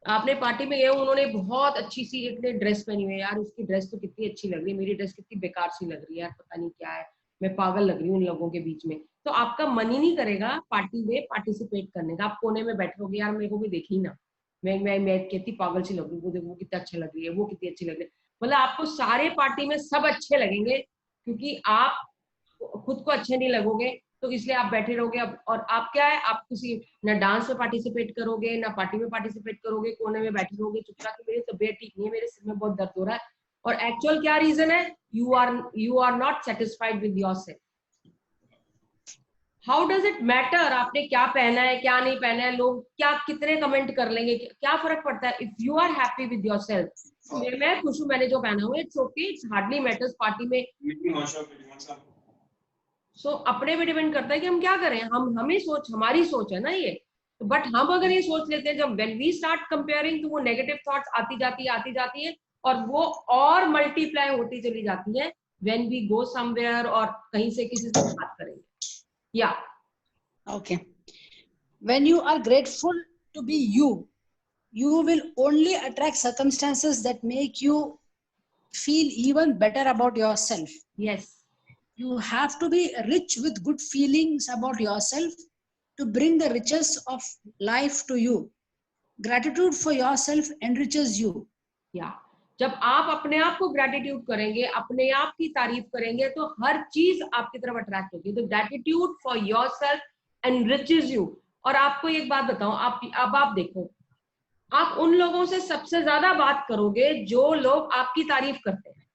Speaker 2: आपने पार्टी में गए हो, उन्होंने बहुत अच्छी सी एक ड्रेस पहनी हुई है, यार उसकी ड्रेस तो कितनी अच्छी लग रही है, मेरी ड्रेस कितनी बेकार सी लग रही है, यार पता नहीं क्या है, मैं पागल लग रही हूँ उन लोगों के बीच में। तो आपका मन ही नहीं करेगा पार्टी में पार्टिसिपेट करने का, आप कोने में बैठे होगे, यार मेरे को भी देखी ना, मैं कितनी पागल सी लग रही हूँ, वो देखो कितना अच्छा लग रही है, वो कितनी अच्छी लग रही है। मतलब आपको सारे पार्टी में सब अच्छे लगेंगे, क्योंकि आप खुद को अच्छे नहीं लगोगे, तो इसलिए आप बैठे रहोगे। और आप क्या है, आप किसी ना डांस में पार्टिसिपेट करोगे, ना पार्टी में पार्टिसिपेट करोगे, कोने में बैठे रहोगे चुपचाप कि मेरी तबीयत ठीक नहीं है, मेरे सिर में बहुत दर्द हो रहा है। और एक्चुअल क्या रीजन है, you are not satisfied with yourself. How does it matter आपने क्या पहना है, क्या नहीं पहना है, लोग क्या कितने कमेंट कर लेंगे, क्या फर्क पड़ता है। If you are happy with yourself, मैं खुश हूं मैंने जो पहना हुआ है, it's okay, it's hardly matters party में। अपने पे डिपेंड करता है कि हम क्या करें, हमें सोच, हमारी सोच है ना ये। बट हम अगर ये सोच लेते हैं, जब व्हेन वी स्टार्ट कंपेयरिंग, तो वो नेगेटिव थॉट्स आती जाती है और वो और मल्टीप्लाई होती चली जाती है व्हेन वी गो समवेयर, और कहीं से किसी से बात करेंगे।
Speaker 6: Okay. When you are grateful to be you, you will only attract circumstances that make you feel even better about yourself.
Speaker 2: Yes.
Speaker 6: You have to be rich with good feelings about yourself to bring the riches of life to you. Gratitude for yourself enriches you.
Speaker 2: जब आप अपने आप को gratitude करेंगे, अपने आप की तारीफ करेंगे, तो हर चीज आपकी तरफ अट्रैक्ट होगी। तो gratitude for yourself enriches you. और आपको एक बात बताऊं, आप देखो, आप उन लोगों से सबसे ज्यादा बात करोगे जो लोग आपकी तारीफ करते हैं।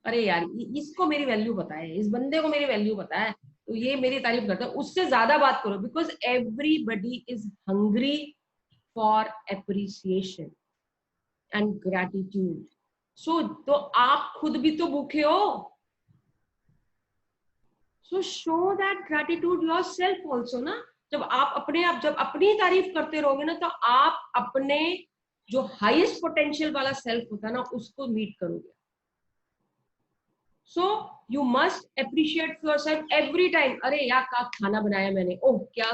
Speaker 2: अरे यार, इसको मेरी वैल्यू पता है, इस बंदे को मेरी वैल्यू पता है, तो ये मेरी तारीफ करता है, उससे ज्यादा बात करो। Because everybody is hungry for appreciation and gratitude. तो आप खुद भी तो भूखे हो, सो show that gratitude yourself also ना। जब अपनी तारीफ करते रहोगे ना, तो आप अपने जो हाईएस्ट पोटेंशियल वाला सेल्फ होता है ना, उसको मीट करोगे। So you must appreciate yourself every time. अरे यार, क्या खाना बनाया मैंने, ओह क्या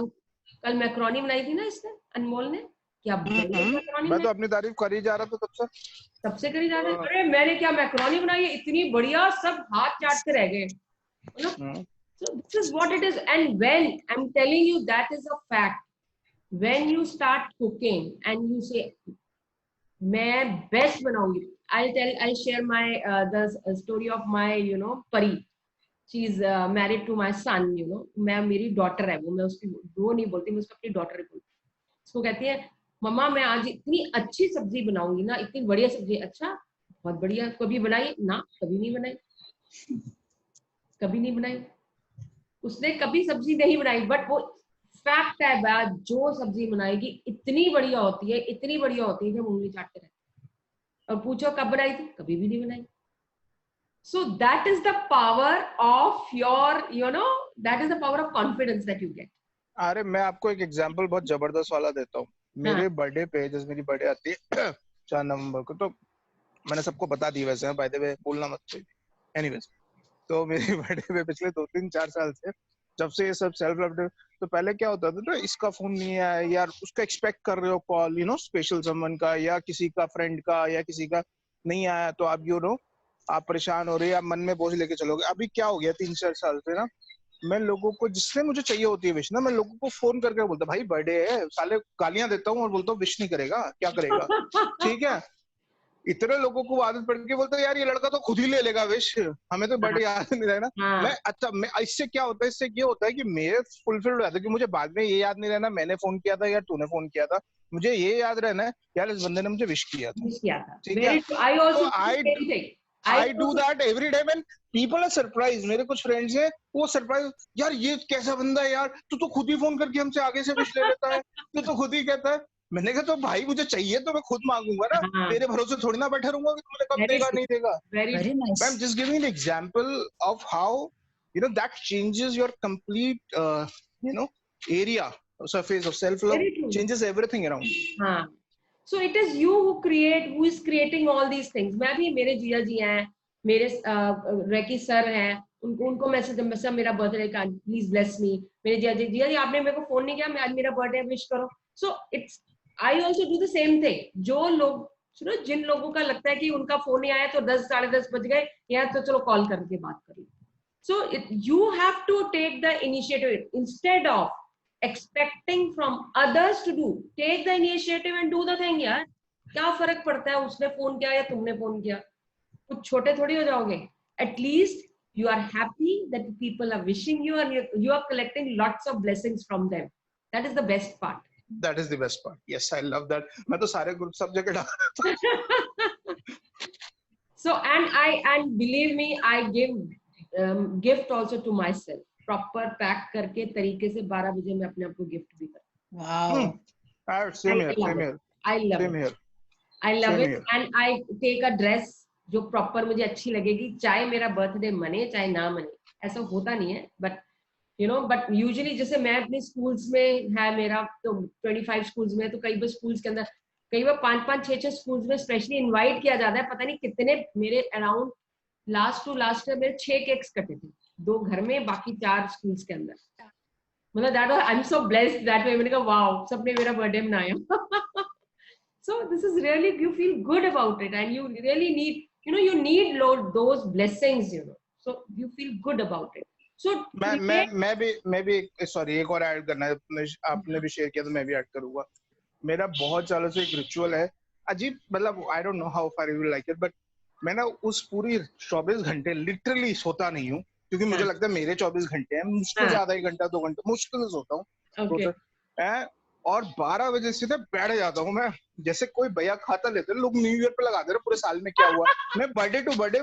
Speaker 2: कल मैक्रोनी बनाई थी ना इसने, अनमोल ने, क्या मैक्रोनी।
Speaker 3: मैं तो अपनी तारीफ कर ही जा रहा था तब से
Speaker 2: करी जा रहे। अरे मैंने क्या मैक्रोनी बनाई है, इतनी बढ़िया, सब हाथ चाटते रह गए। So this is what it is. And when I'm telling you, that is a fact. When you start cooking and you say, मैं बेस्ट बनाऊंगी, I'll share my the story of my Pari. She is married to my son. मैं, मेरी daughter है वो, मैं उसकी वो नहीं बोलती, मैं उसको अपनी डॉटर बोलती। उसको कहती है, मम्मा मैं आज इतनी अच्छी सब्जी बनाऊंगी ना, इतनी बढ़िया सब्जी। अच्छा, बहुत बढ़िया, कभी बनाई ना? कभी नहीं बनाई, कभी नहीं बनाई, उसने कभी सब्जी नहीं बनाई। बट वो फैक्ट है, बात, जो सब्जी बनाएगी इतनी बढ़िया होती है, इतनी बढ़िया होती है कि हम उंगली चाटते रहते हैं। और पूछो कब बनाई थी? कभी भी नहीं बनाई। So that is the power of your, that is the power of confidence that you get.
Speaker 3: अरे मैं आपको एक एग्जांपल बहुत जबरदस्त वाला देता हूँ। मेरे बर्थडे पे, जैसे मेरी बर्थडे आती है 4 नवंबर को, तो मैंने सबको बता दी, वैसे बाय द वे बोलना मत कोई। एनीवेज, तो मेरी बर्थडे पे पिछले 2-3-4 साल से जब से ये सब सेल्फ लव, तो पहले क्या होता था ना, इसका फोन नहीं आया यार, उसका एक्सपेक्ट कर रहे हो कॉल, स्पेशल समवन का या किसी का फ्रेंड का या किसी का नहीं आया, तो आप आप परेशान हो रहे हैं, आप मन में बोझ लेके चलोगे। अभी क्या हो गया 3-4 साल से ना, मैं लोगों को, जिससे मुझे चाहिए होती है विश ना, मैं लोगों को फोन करके बोलता भाई बर्थडे है, साले गालियां देता हूँ और बोलता हूँ विश नहीं करेगा, क्या करेगा? ठीक है, इतने लोगों को आदत पड़ के बोलते यार ये लड़का तो खुद ही ले लेगा विश, हमें तो बर्थडे याद नहीं रहना। मैं इससे क्या होता है, इससे ये होता है कि मेरे फुलफिल्ड हो जाता है कि मुझे बाद में ये याद नहीं रहना मैंने फोन किया था या तूने फोन किया था, मुझे ये याद रहना है यार इस बंदे ने मुझे विश किया था। ठीक है, I do that every day when people are surprised। मेरे कुछ फ्रेंड्स हैं, वो सरप्राइज, यार ये कैसा बंदा है यार, तू तो खुद ही फोन करके हमसे आगे से विश ले लेता है, तू तो खुद ही कहता है। मैंने कहा तो भाई मुझे चाहिए तो मैं खुद मांगूंगा ना, तेरे भरोसे थोड़ी ना बैठे रहूंगा कि तुमने कब देगा नहीं देगा।
Speaker 6: Very nice.
Speaker 3: I'm just giving an example of how that changes your complete area, surface of self love, changes everything around.
Speaker 2: So it is you who is creating all these things। मैं भी, मेरे जिया जी हैं, मेरे recce sir हैं, उनको message मेरा birthday का please bless me, मेरे जिया जी आपने मेरे को फोन नहीं किया, मैं आज मेरा बर्थडे विश करो। So it's I also do the same thing. जो लोग सुनो, जिन लोगों का लगता है कि उनका फोन नहीं आया तो 10 साढ़े 10 बज गए, या तो चलो कॉल करके बात कर लो। So you have to take the initiative instead of expecting from others to do। take the initiative and do the thing यार। क्या फर्क पड़ता है उसने फोन किया या तुमने फोन किया, कुछ छोटे थोड़ी हो जाओगे। at least you are happy that people are wishing you and you are collecting lots of blessings from them। that is the best part।
Speaker 3: that is the best part। yes, I love that। मैं तो सारे group सब जगह डाल
Speaker 2: so and believe me, I give gift also to myself। Proper pack करके तरीके से 12 बजे मैं अपने आप को गिफ्ट भी करती हूँ।
Speaker 3: Wow, same here,
Speaker 2: I love it and I take a dress जो प्रॉपर मुझे अच्छी लगेगी, चाहे मेरा बर्थडे मने चाहे ना मने, ऐसा होता नहीं है, बट बट यूजुअली जैसे मैं अपने स्कूल्स में है मेरा तो 25 स्कूल्स में, तो कई बार स्कूल्स के अंदर कई बार 5-5 6-6 स्कूल्स में स्पेशली इनवाइट किया जाता है। पता नहीं कितने मेरे अराउंड लास्ट टू लास्ट मेरे 6 केक्स कटे थे, 2 घर में, बाकी 4 स्कूल्स के अंदर। मतलब that I am so blessed that way. मैंने कहा वाओ, सबने मेरा बर्थडे मनाया। सो this is really, you feel good about it and you really need you need those blessings, so you feel good about it। so
Speaker 3: मैं भी sorry एक और add करना है, आपने भी शेयर किया तो मैं भी ऐड करूंगा। मेरा बहुत सालों से एक रिचुअल है, अजीब, मतलब I don't know how far you will like it, but मैं ना उस पूरी 24 घंटे लिटरली सोता नहीं हूँ, क्योंकि मुझे लगता है मेरे 24 घंटे हैं, मुश्किल से आधा 1 घंटा 2 घंटे मुश्किल से सोता हूँ। और 12 बजे सीधे बैठ जाता हूँ मैं, जैसे कोई भैया खाता लेते हैं लोग, न्यू ईयर पे लगा दे रहे पूरे साल में क्या हुआ। मैं बर्थडे टू बर्थडे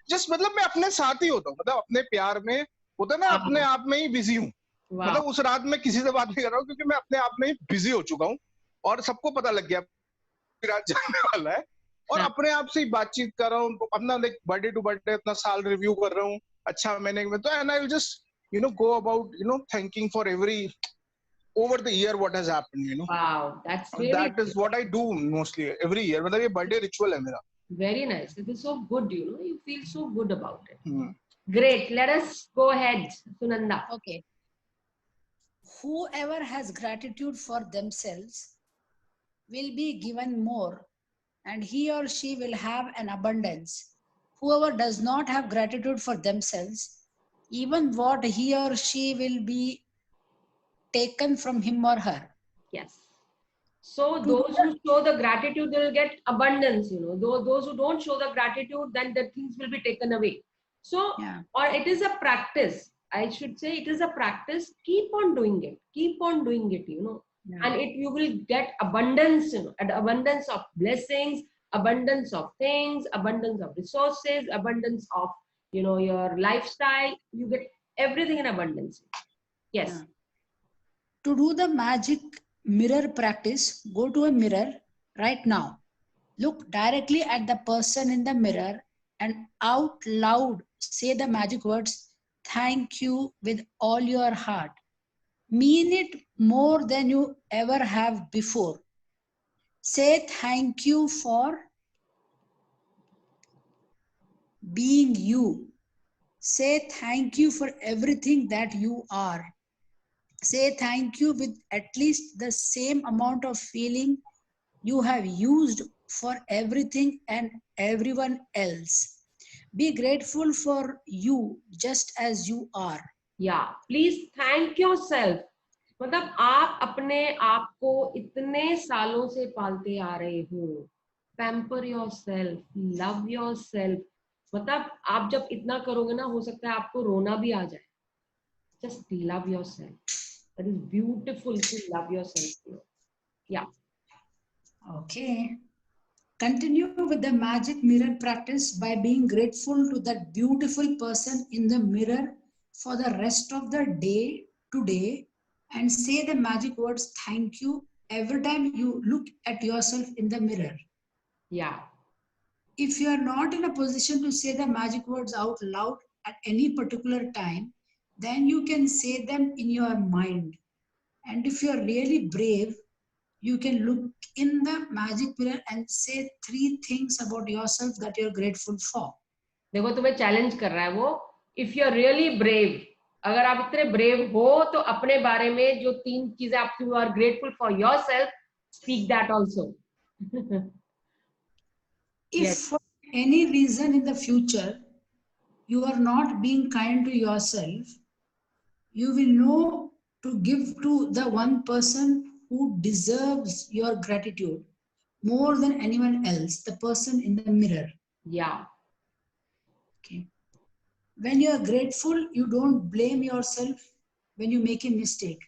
Speaker 3: जस्ट, मतलब मैं अपने साथ ही होता हूँ, मतलब अपने प्यार में होता है ना, अपने आप में ही बिजी हूँ। मतलब उस रात में किसी से बात नहीं कर रहा हूँ, क्योंकि मैं अपने आप में ही बिजी हो चुका हूँ और सबको पता लग गया रात जाने वाला है, और अपने आप से ही बातचीत कर रहा हूँ, अपना लाइक बर्थडे टू बर्थडे अपना साल रिव्यू कर रहा हूँ। अच्छा मैंने तो and I will just go about thanking for every over the year what has happened।
Speaker 2: wow, that's really
Speaker 3: that is what I do mostly every year। मतलब ये बर्थडे रिचुअल है मेरा।
Speaker 2: very nice, it is so good, you feel so good about it। great, let us go ahead, Sunanda।
Speaker 6: okay, whoever has gratitude for themselves will be given more and he or she will have an abundance। whoever does not have gratitude for themselves, even what he or she will be taken from him or her।
Speaker 2: yes, so those who show the gratitude, they will get abundance। those who don't show the gratitude, then the things will be taken away। so or it is a practice, I should say, it is a practice। keep on doing it, and you will get abundance, an abundance of blessings, abundance of things, abundance of resources, abundance of your lifestyle, you get everything in abundance। yes।
Speaker 6: To do the magic mirror practice, go to a mirror right now, look directly at the person in the mirror and out loud say the magic words thank you with all your heart। mean it more than you ever have before। say thank you for being you, Say thank you for everything that you are. Say thank you with at least the same amount of feeling you have used for everything and everyone else. Be grateful for you just as you are.
Speaker 2: Yeah, please thank yourself. मतलब आप अपने आप को इतने सालों से पालते आ रहे हो. Pamper yourself, love yourself. मतलब आप जब इतना करोगे ना, हो सकता है आपको रोना भी आ जाए. Just love yourself. That is beautiful to love yourself. Yeah.
Speaker 6: Okay. Continue with the magic mirror practice by being grateful to that beautiful person in the mirror for the rest of the day today, and say the magic words thank you every time you look at yourself in the mirror.
Speaker 2: Yeah.
Speaker 6: If you are not in a position to say the magic words out loud at any particular time, then you can say them in your mind. And if you are really brave, you can look in the magic mirror and say 3 things about yourself that you're grateful for.
Speaker 2: देखो तुम्हें challenge कर रहा है वो. If you are really brave, अगर आप इतने brave हो तो अपने बारे में जो 3 चीजें आप you are grateful for yourself, speak that also.
Speaker 6: If for any reason in the future you are not being kind to yourself, you will know to give to the one person who deserves your gratitude more than anyone else, the person in the mirror.
Speaker 2: Yeah.
Speaker 6: Okay. When you are grateful, you don't blame yourself when you make a mistake.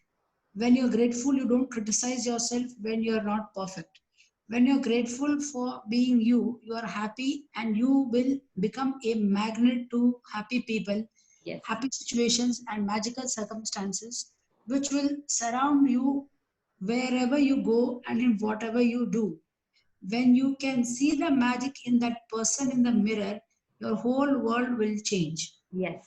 Speaker 6: When you're grateful, you don't criticize yourself when you're not perfect. When you're grateful for being you, you are happy and you will become a magnet to happy people,
Speaker 2: yes,
Speaker 6: happy situations and magical circumstances, which will surround you wherever you go and in whatever you do. When you can see the magic in that person in the mirror, your whole world will change.
Speaker 2: Yes,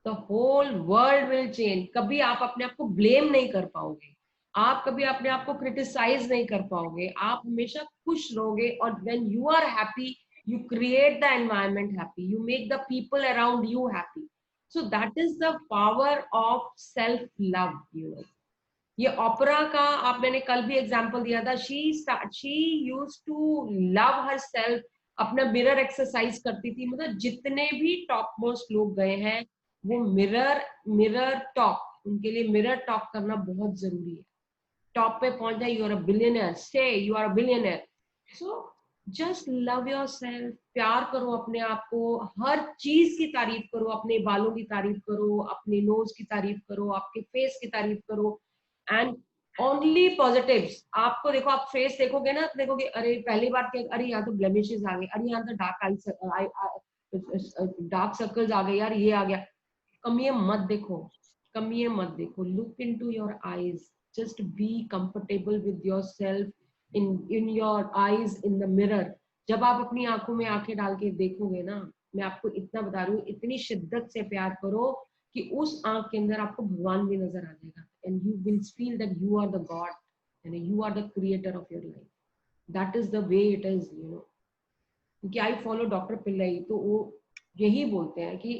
Speaker 2: the whole world will change. कभी आप अपने आप को blame नहीं कर पाओगे, आप कभी अपने आप को criticize नहीं कर पाओगे, आप हमेशा खुश रहोगे. और when you are happy, you create the environment happy, you make the people around you happy. So that is the power of self love. You know, ये ओपरा का आप मैंने कल भी एग्जांपल दिया था. she used to love herself. अपना mirror exercise करती थी. मतलब जितने भी टॉप मोस्ट लोग गए हैं, वो मिरर टॉक, उनके लिए मिरर टॉक करना बहुत जरूरी है. टॉप पे पहुंच जाए, you are a billionaire, say you are a billionaire. So just love yourself. प्यार करो अपने आप को, हर चीज की तारीफ करो. अपने बालों की तारीफ करो, अपने नोज की तारीफ करो, आपके फेस की तारीफ करो. And only positives. आपको देखो, आप फेस देखोगे ना, देखोगे अरे पहली बार क्या, अरे यहाँ तो ब्लेमिशेस आ गए, अरे यहाँ तो डार्क सर्कल्स आ गए, यार ये आ गया. कमियां मत देखो, कमियां मत देखो. Look into your eyes. Just be comfortable with yourself in your eyes in the mirror. जब आप अपनी आंखों में आंखें डाल के देखोगे ना, मैं आपको इतना बता रही हूँ, इतनी शिद्दत से प्यार करो कि उस आंख के अंदर आपको भगवान भी नजर आ जाएगा. And you will feel that you are the God and you are the creator of your life. That is the way it is, you know. क्योंकि I follow डॉक्टर पिल्लई, तो वो यही बोलते हैं कि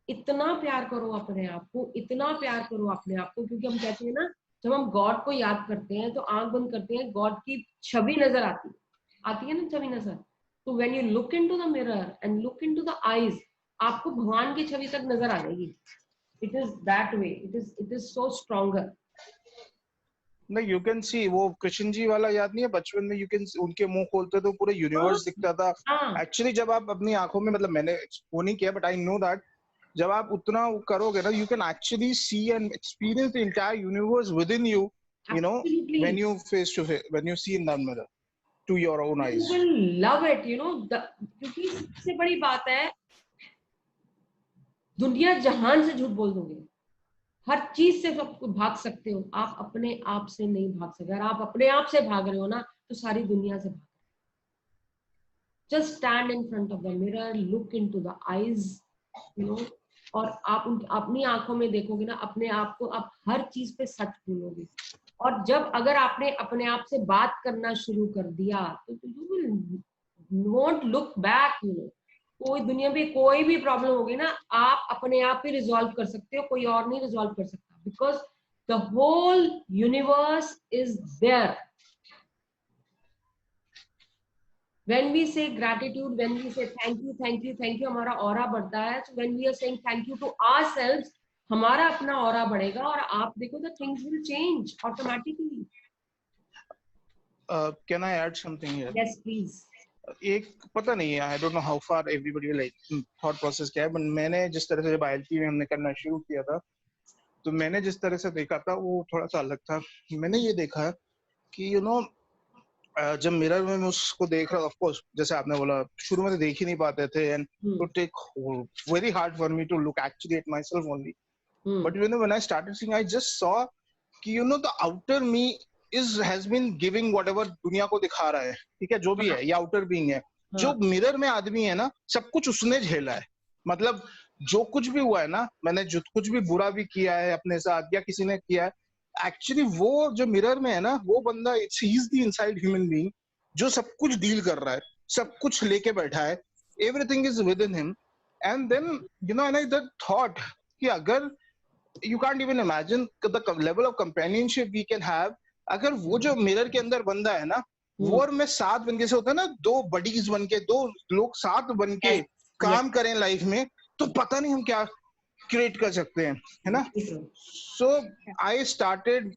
Speaker 2: इतना प्यार करो अपने आप को, इतना प्यार करो अपने आप को. क्योंकि हम कहते हैं ना, जब हम गॉड को याद करते हैं तो आंख बंद करते हैं, गॉड की छवि नजर आती है ना, छवि नजर. तो when you look into the mirror and look into the eyes, आपको भगवान की छवि तक नजर आ जाएगी. It is that way. It is so stronger.
Speaker 3: नहीं, you can see वो कृष्ण जी वाला याद नहीं है बचपन में, you can see, उनके मुंह खोलते तो पूरा यूनिवर्स दिखता था. एक्चुअली जब आप अपनी आंखों में, मतलब मैंने वो नहीं किया, बट आई नो दैट जब आप उतना करोगे ना, you can actually see and experience the entire universe within you, you know, when you face to face, when you see in that mirror to your own eyes.
Speaker 2: You will love it, you know. क्योंकि सबसे बड़ी बात है, दुनिया जहान से झूठ बोल दोगे, हर चीज से सब भाग सकते हो, आप अपने आप से नहीं भाग सकते. अगर आप अपने आप से भाग रहे हो ना, तो सारी दुनिया से भाग रहे हो. Just stand in front of the mirror, look into the eyes, you know. और आप अपनी आंखों में देखोगे ना अपने आप को, आप हर चीज पे सच बोलोगे. और जब अगर आपने अपने आप से बात करना शुरू कर दिया, तो you will won't look back, you know. कोई दुनिया में कोई भी प्रॉब्लम होगी ना, आप अपने आप ही रिजॉल्व कर सकते हो, कोई और नहीं रिजॉल्व कर सकता, because the whole universe is there. When we say gratitude, when we say thank you, thank you, thank you, हमारा ऑरा बढ़ता है. So when we are saying thank you to ourselves, हमारा अपना ऑरा बढ़ेगा और आप देखो the things will change automatically.
Speaker 3: Can I add something here?
Speaker 2: Yes, please.
Speaker 3: एक पता नहीं है, I don't know how far everybody like thought process क्या है, but मैंने जिस तरह से जब IELTS में हमने करना शुरू किया था, तो मैंने जिस तरह से देखा था वो थोड़ा सा अलग था. मैंने ये देखा कि जब मिरर में मैं उसको देख रहा, ऑफ कोर्स जैसे आपने बोला शुरू में तो देख ही नहीं पाते थे, and to take very hard for me to look actually at my self only. But when I started seeing, I just saw कि the outer me has been giving whatever दुनिया को दिखा रहा है, ठीक है, जो भी है, ये आउटर बीइंग है. जो मिरर में आदमी है ना, सब कुछ उसने झेला है. मतलब जो कुछ भी हुआ है ना, मैंने जो कुछ भी बुरा भी किया है अपने साथ या किसी ने किया है, एक्चुअली वो जो मिरर में है ना, वो बंदा it's he is the inside human being जो सब कुछ डील कर रहा है, सब कुछ लेके बैठा है, everything is within him. And then and I that thought कि अगर you can't even imagine the level of companionship we can have अगर वो जो मिरर के अंदर बंदा है ना, वो और मैं साथ बन के, से होता है ना, दो बडीज बन के, दो लोग साथ बन के काम करें लाइफ में, तो पता नहीं हम क्या क्रिएट कर सकते हैं, है ना. So I started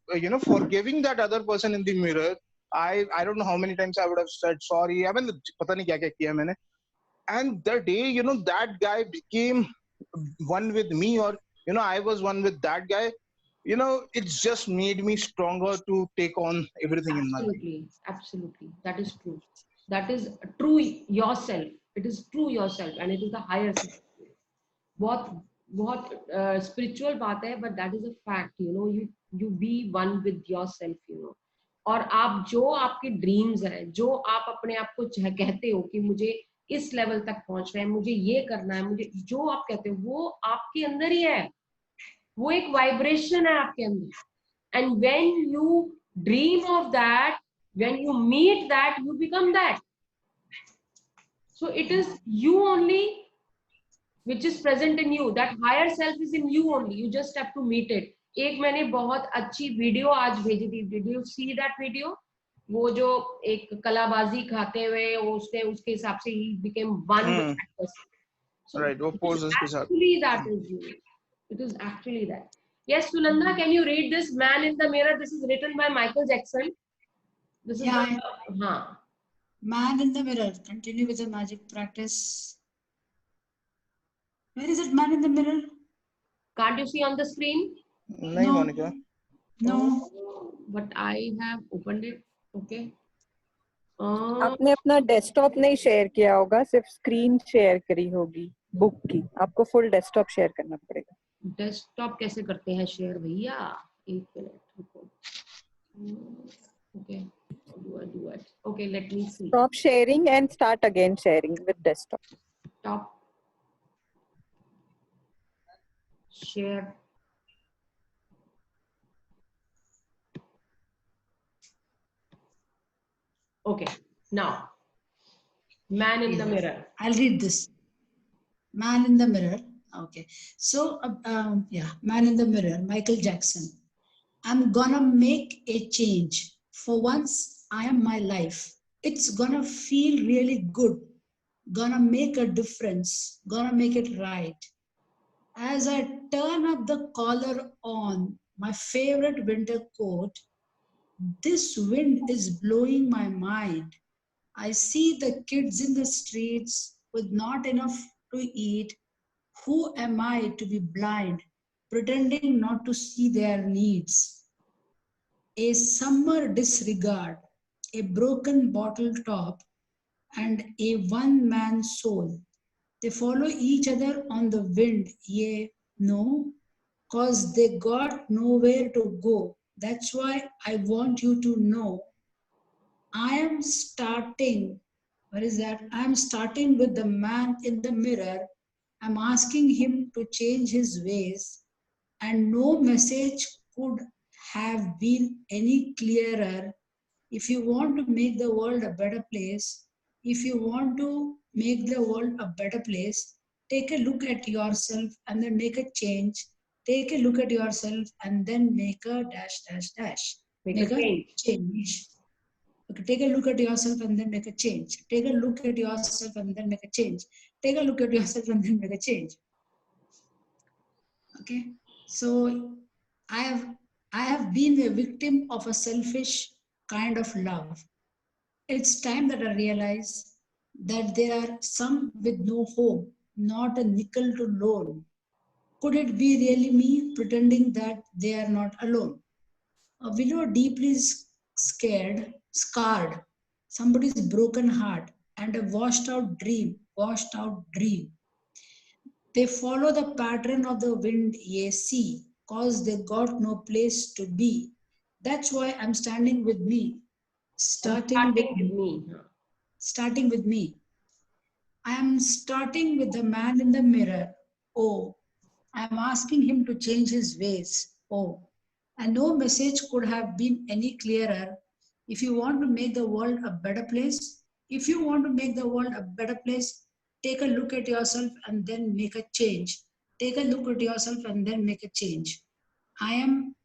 Speaker 3: forgiving that other person in the mirror. I don't know how many times I would have said sorry. I mean, पता नहीं क्या क्या किया मैंने. And the day that guy became one with me, or I was one with that guy, it's just made me stronger to take on everything in my life.
Speaker 2: Absolutely, that is true. That is true yourself. It is true yourself, and it is the higher self. बहुत spiritual बात है, but that is a fact. You be one with yourself. और आप जो आपके dreams है, जो आप अपने आप को कहते हो कि मुझे इस लेवल तक पहुंचना है, मुझे ये करना है, मुझे जो आप कहते हो वो आपके अंदर ही है. वो एक वाइब्रेशन है आपके अंदर. And when you dream of that, when you meet that, you become that. So it is you only which is present in you. That higher self is in you only. You just have to meet it. एक मैंने बहुत अच्छी video आज भेजी थी. Did you see that video? वो जो एक कलाबाजी खाते हुए उसने उसके हिसाब से he became one with that person. So
Speaker 3: right, वो poses के साथ.
Speaker 2: Actually, that is you. It is actually that. Yes, Sulanda, can you read this Man in the Mirror? This is written by Michael Jackson. This is
Speaker 6: Man in the Mirror. Continue with the magic practice. Where is it, Man in the Mirror?
Speaker 2: Can't you see on the screen?
Speaker 3: No, Monica.
Speaker 6: No.
Speaker 2: But I have opened it. Okay.
Speaker 1: आपने अपना desktop नहीं share किया होगा, सिर्फ screen share करी होगी book की. आपको फुल डेस्कटॉप शेयर करना पड़ेगा.
Speaker 2: डेस्कटॉप कैसे करते हैं शेयर भैया? एक मिनट रुको. Okay. Do it. Okay, let me see.
Speaker 1: Stop sharing and start again sharing with desktop.
Speaker 2: Stop. Share. Okay, now Man in the Mirror.
Speaker 6: I'll read this. Man in the Mirror. Okay, so Man in the Mirror, Michael Jackson. I'm gonna make a change. For once, I am my life. It's gonna feel really good. Gonna make a difference. Gonna make it right. As I turn up the collar on my favorite winter coat, this wind is blowing my mind. I see the kids in the streets with not enough to eat. Who am I to be blind, pretending not to see their needs? A summer disregard, a broken bottle top, and a one-man soul. They follow each other on the wind, no, cause they got nowhere to go. That's why I want you to know. I am starting, what is that? I am starting with the man in the mirror. I'm asking him to change his ways, and no message could have been any clearer. If you want to make the world a better place, if you want to make the world a better place, take a look at yourself and then make a change. Take a look at yourself and then make a dash, dash, dash.
Speaker 2: Make a
Speaker 6: change. Okay, take a look at yourself and then make a change. Take a look at yourself and then make a change. Take a look at yourself and then make a change. Okay, so I have been a victim of a selfish kind of love. It's time that I realize that there are some with no home, not a nickel to loan. Could it be really me pretending that they are not alone? A widow deeply scared, scarred, somebody's broken heart, and a washed out dream. They follow the pattern of the wind, ye see, cause they got no place to be. That's why I'm standing with me. Starting with me. I am starting with the man in the mirror. Oh, I am asking him to change his ways. Oh, and no message could have been any clearer. If you want to make the world a better place, take a look at yourself and then make a change. Take a look at yourself and then make a change. I am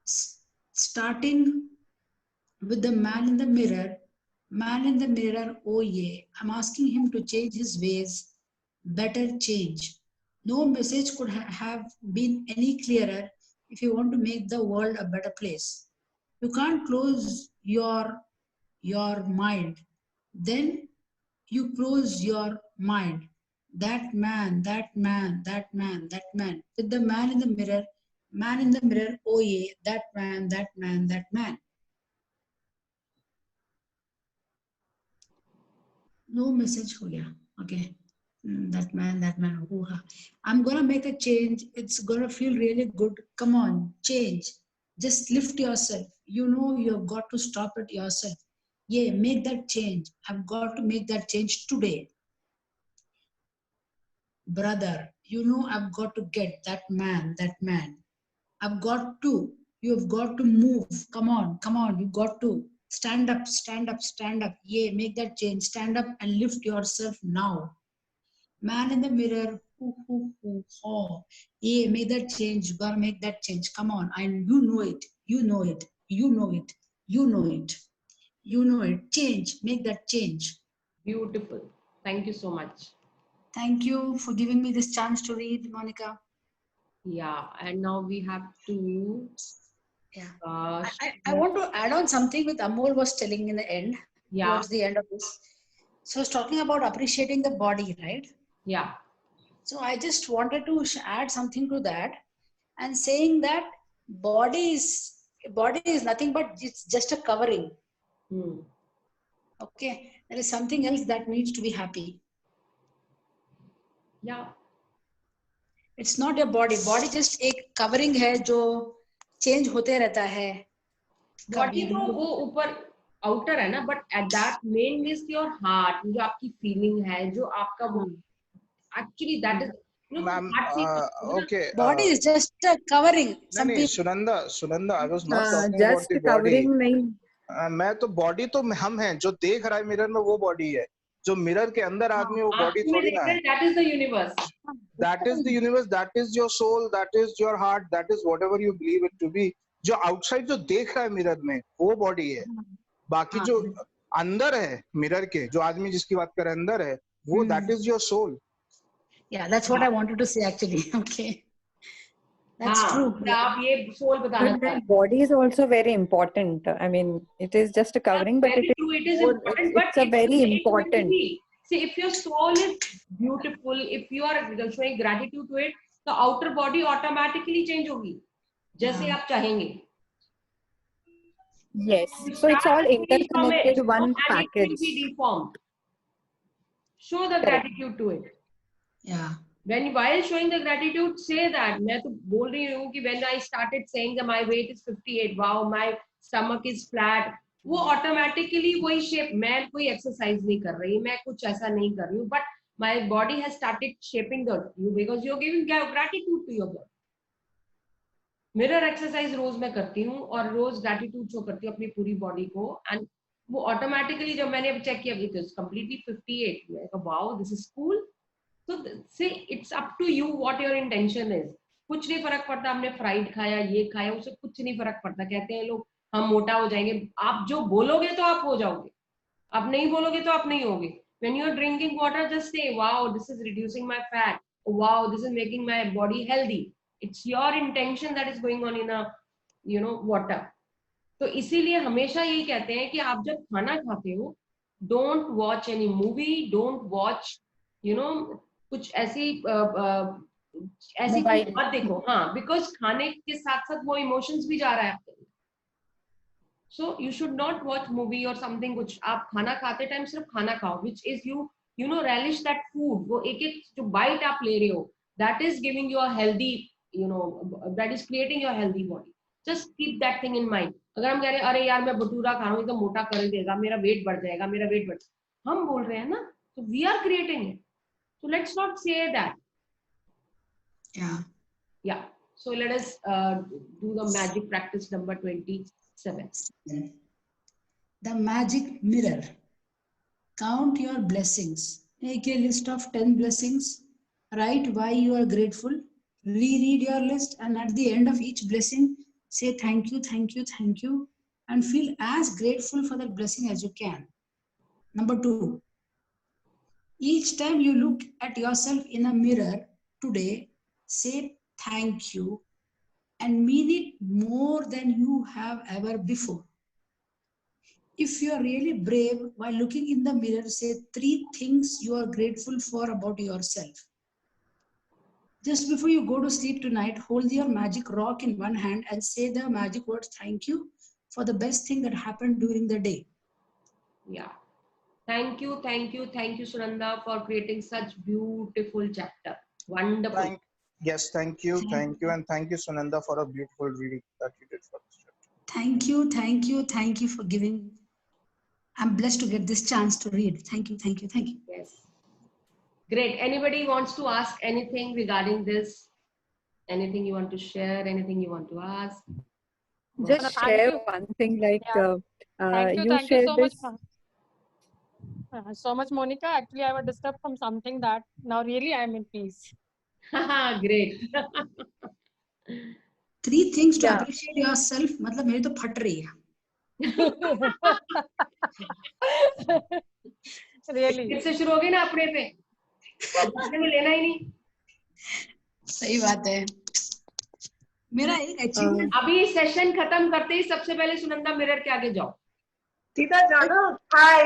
Speaker 6: starting with the man in the mirror. Man in the mirror, oh yeah, I'm asking him to change his ways. Better change. No message could have been any clearer. If you want to make the world a better place, you can't close your mind. Then you close your mind. That man. With the man in the mirror, oh yeah, that man. No message ho gaya. Okay. That man. I'm gonna make a change. It's gonna feel really good. Come on, change. Just lift yourself. You know you've got to stop it yourself. Yeah, make that change. I've got to make that change today. Brother, you know I've got to get that man. I've got to. You've got to move. Come on. You got to. Stand up. Yeah, make that change. Stand up and lift yourself now. Man in the mirror. Oh. Yeah, make that change. You gotta make that change. Come on. And you know it. Change. Make that change.
Speaker 2: Beautiful. Thank you so much.
Speaker 6: Thank you for giving me this chance to read, Monica.
Speaker 2: Yeah, and now we have to.
Speaker 6: Yeah. I want to add on something with Amol was telling in the end.
Speaker 2: Yeah.
Speaker 6: Towards the end of this. So it's talking about appreciating the body, right?
Speaker 2: Yeah.
Speaker 6: So I just wanted to add something to that and saying that body is nothing but it's just a covering. Okay. There is something else that needs to be happy.
Speaker 2: Yeah.
Speaker 6: It's not your body. Body just एक covering है जो change होते रहता है.
Speaker 2: Body तो वो ऊपर outer है ना, but at that main is your heart, जो आपकी feeling है, जो आपका वो actually that is.
Speaker 3: Okay.
Speaker 6: Body is just a covering.
Speaker 3: Sunanda, I was not talking
Speaker 1: just
Speaker 3: about the body.
Speaker 1: नहीं.
Speaker 3: मैं तो body तो हम हैं जो देख रहा है मिरर में वो body है. जो मिरर के अंदर आदमी वो body थोड़ी ना है.
Speaker 2: That is the universe.
Speaker 3: That is the universe. That is your soul. That is your heart. That is whatever you believe it to be. जो outside जो देख रहा है मिरर में वो body है. बाकी जो अंदर है मिरर के जो आदमी जिसकी बात कर रहे हैं अंदर है वो that is your soul.
Speaker 6: Yeah, that's what I wanted to say actually. Okay. That's true.
Speaker 2: आप ये soul बताना चाहते हैं.
Speaker 1: Body is also very important. I mean, it is just a covering, but it is important. It's a very important.
Speaker 2: See, if your soul is beautiful, if you are showing gratitude to it, the outer body automatically change होगी. जैसे आप चाहेंगे.
Speaker 1: Yes. So it's all interconnected, one package.
Speaker 2: It will be deformed. Show the gratitude to it.
Speaker 6: Yeah.
Speaker 2: While showing the gratitude, say that. मैं तो बोल रही हूँ कि when I started saying that my weight is 58, wow, my stomach is flat, वो automatically वही shape. मैं कोई exercise नहीं कर रही, मैं कुछ ऐसा नहीं कर रही हूँ, but my body has started shaping you because you're giving gratitude to your body. Mirror exercise रोज मैं करती हूँ और रोज ग्रेटिट्यूड शो करती हूँ अपनी पूरी बॉडी को, एंड वो ऑटोमेटिकली जब मैंने अब चेक किया इट इज कंप्लीटली 58, मैं कहा wow this is cool. So say it's up to you what your intention is. कुछ नहीं फर्क पड़ता हमने फ्राइड खाया ये खाया उससे कुछ नहीं फर्क पड़ता. कहते हैं लोग हम मोटा हो जाएंगे. आप जो बोलोगे तो आप हो जाओगे, आप नहीं बोलोगे तो आप नहीं होगे. When you are drinking water, just say wow this is reducing my fat, wow this is making my body healthy. It's your intention that is going on in a water. तो इसीलिए हमेशा यही कहते हैं कि आप जब खाना खाते हो don't watch any movie, don't watch कुछ ऐसी चीज मत देखो. हाँ, बिकॉज खाने के साथ साथ वो इमोशंस भी जा रहा है आपके. So you should not watch movie और समथिंग. कुछ आप खाना खाते टाइम सिर्फ खाना खाओ which is you relish that food. वो एक एक जो बाइट आप ले रहे हो that is giving you a healthy that is creating your healthy body. Just keep that thing in mind. अगर हम कह रहे हैं अरे यार मैं भटूरा खा रहा हूँ तो मोटा कर देगा, मेरा वेट बढ़ जाएगा, मेरा वेट बढ़, हम बोल रहे हैं ना, तो we are creating it. So let's not say that. Yeah. So let us do the magic practice number 27.
Speaker 6: The magic mirror. Count your blessings. Make a list of 10 blessings. Write why you are grateful. Reread your list, and at the end of each blessing, say thank you, thank you, thank you, and feel as grateful for that blessing as you can. Number 2. Each time you look at yourself in a mirror today, say thank you and mean it more than you have ever before. If you are really brave, while looking in the mirror, say 3 things you are grateful for about yourself. Just before you go to sleep tonight, hold your magic rock in one hand and say the magic words thank you for the best thing that happened during the day.
Speaker 2: Yeah. Thank you, thank you, thank you, Sunanda, for creating such beautiful chapter. Wonderful.
Speaker 3: Yes, thank you, and thank you, Sunanda, for a beautiful reading that you did for this chapter.
Speaker 6: Thank you, thank you, thank you for giving. I'm blessed to get this chance to read. Thank you, thank you, thank you.
Speaker 2: Yes. Great. Anybody wants to ask anything regarding this? Anything you want to share? Anything you want to ask?
Speaker 1: Just share one thing, like
Speaker 7: thank you
Speaker 1: shared
Speaker 7: so
Speaker 1: this.
Speaker 7: So much, Monica. Actually, I was disturbed from something that now really I am in peace.
Speaker 2: Great.
Speaker 6: 3 things to appreciate yourself. मतलब मेरी तो फट रही है.
Speaker 7: Really.
Speaker 2: इससे शुरू हो गई ना अपने पे. अपने में लेना ही नहीं.
Speaker 6: सही बात है. मेरा एक अचीवमेंट.
Speaker 2: अभी सेशन खत्म करते ही सबसे पहले सुनंदा मिरर के आगे जाओ.
Speaker 9: सीधा जाना. हाय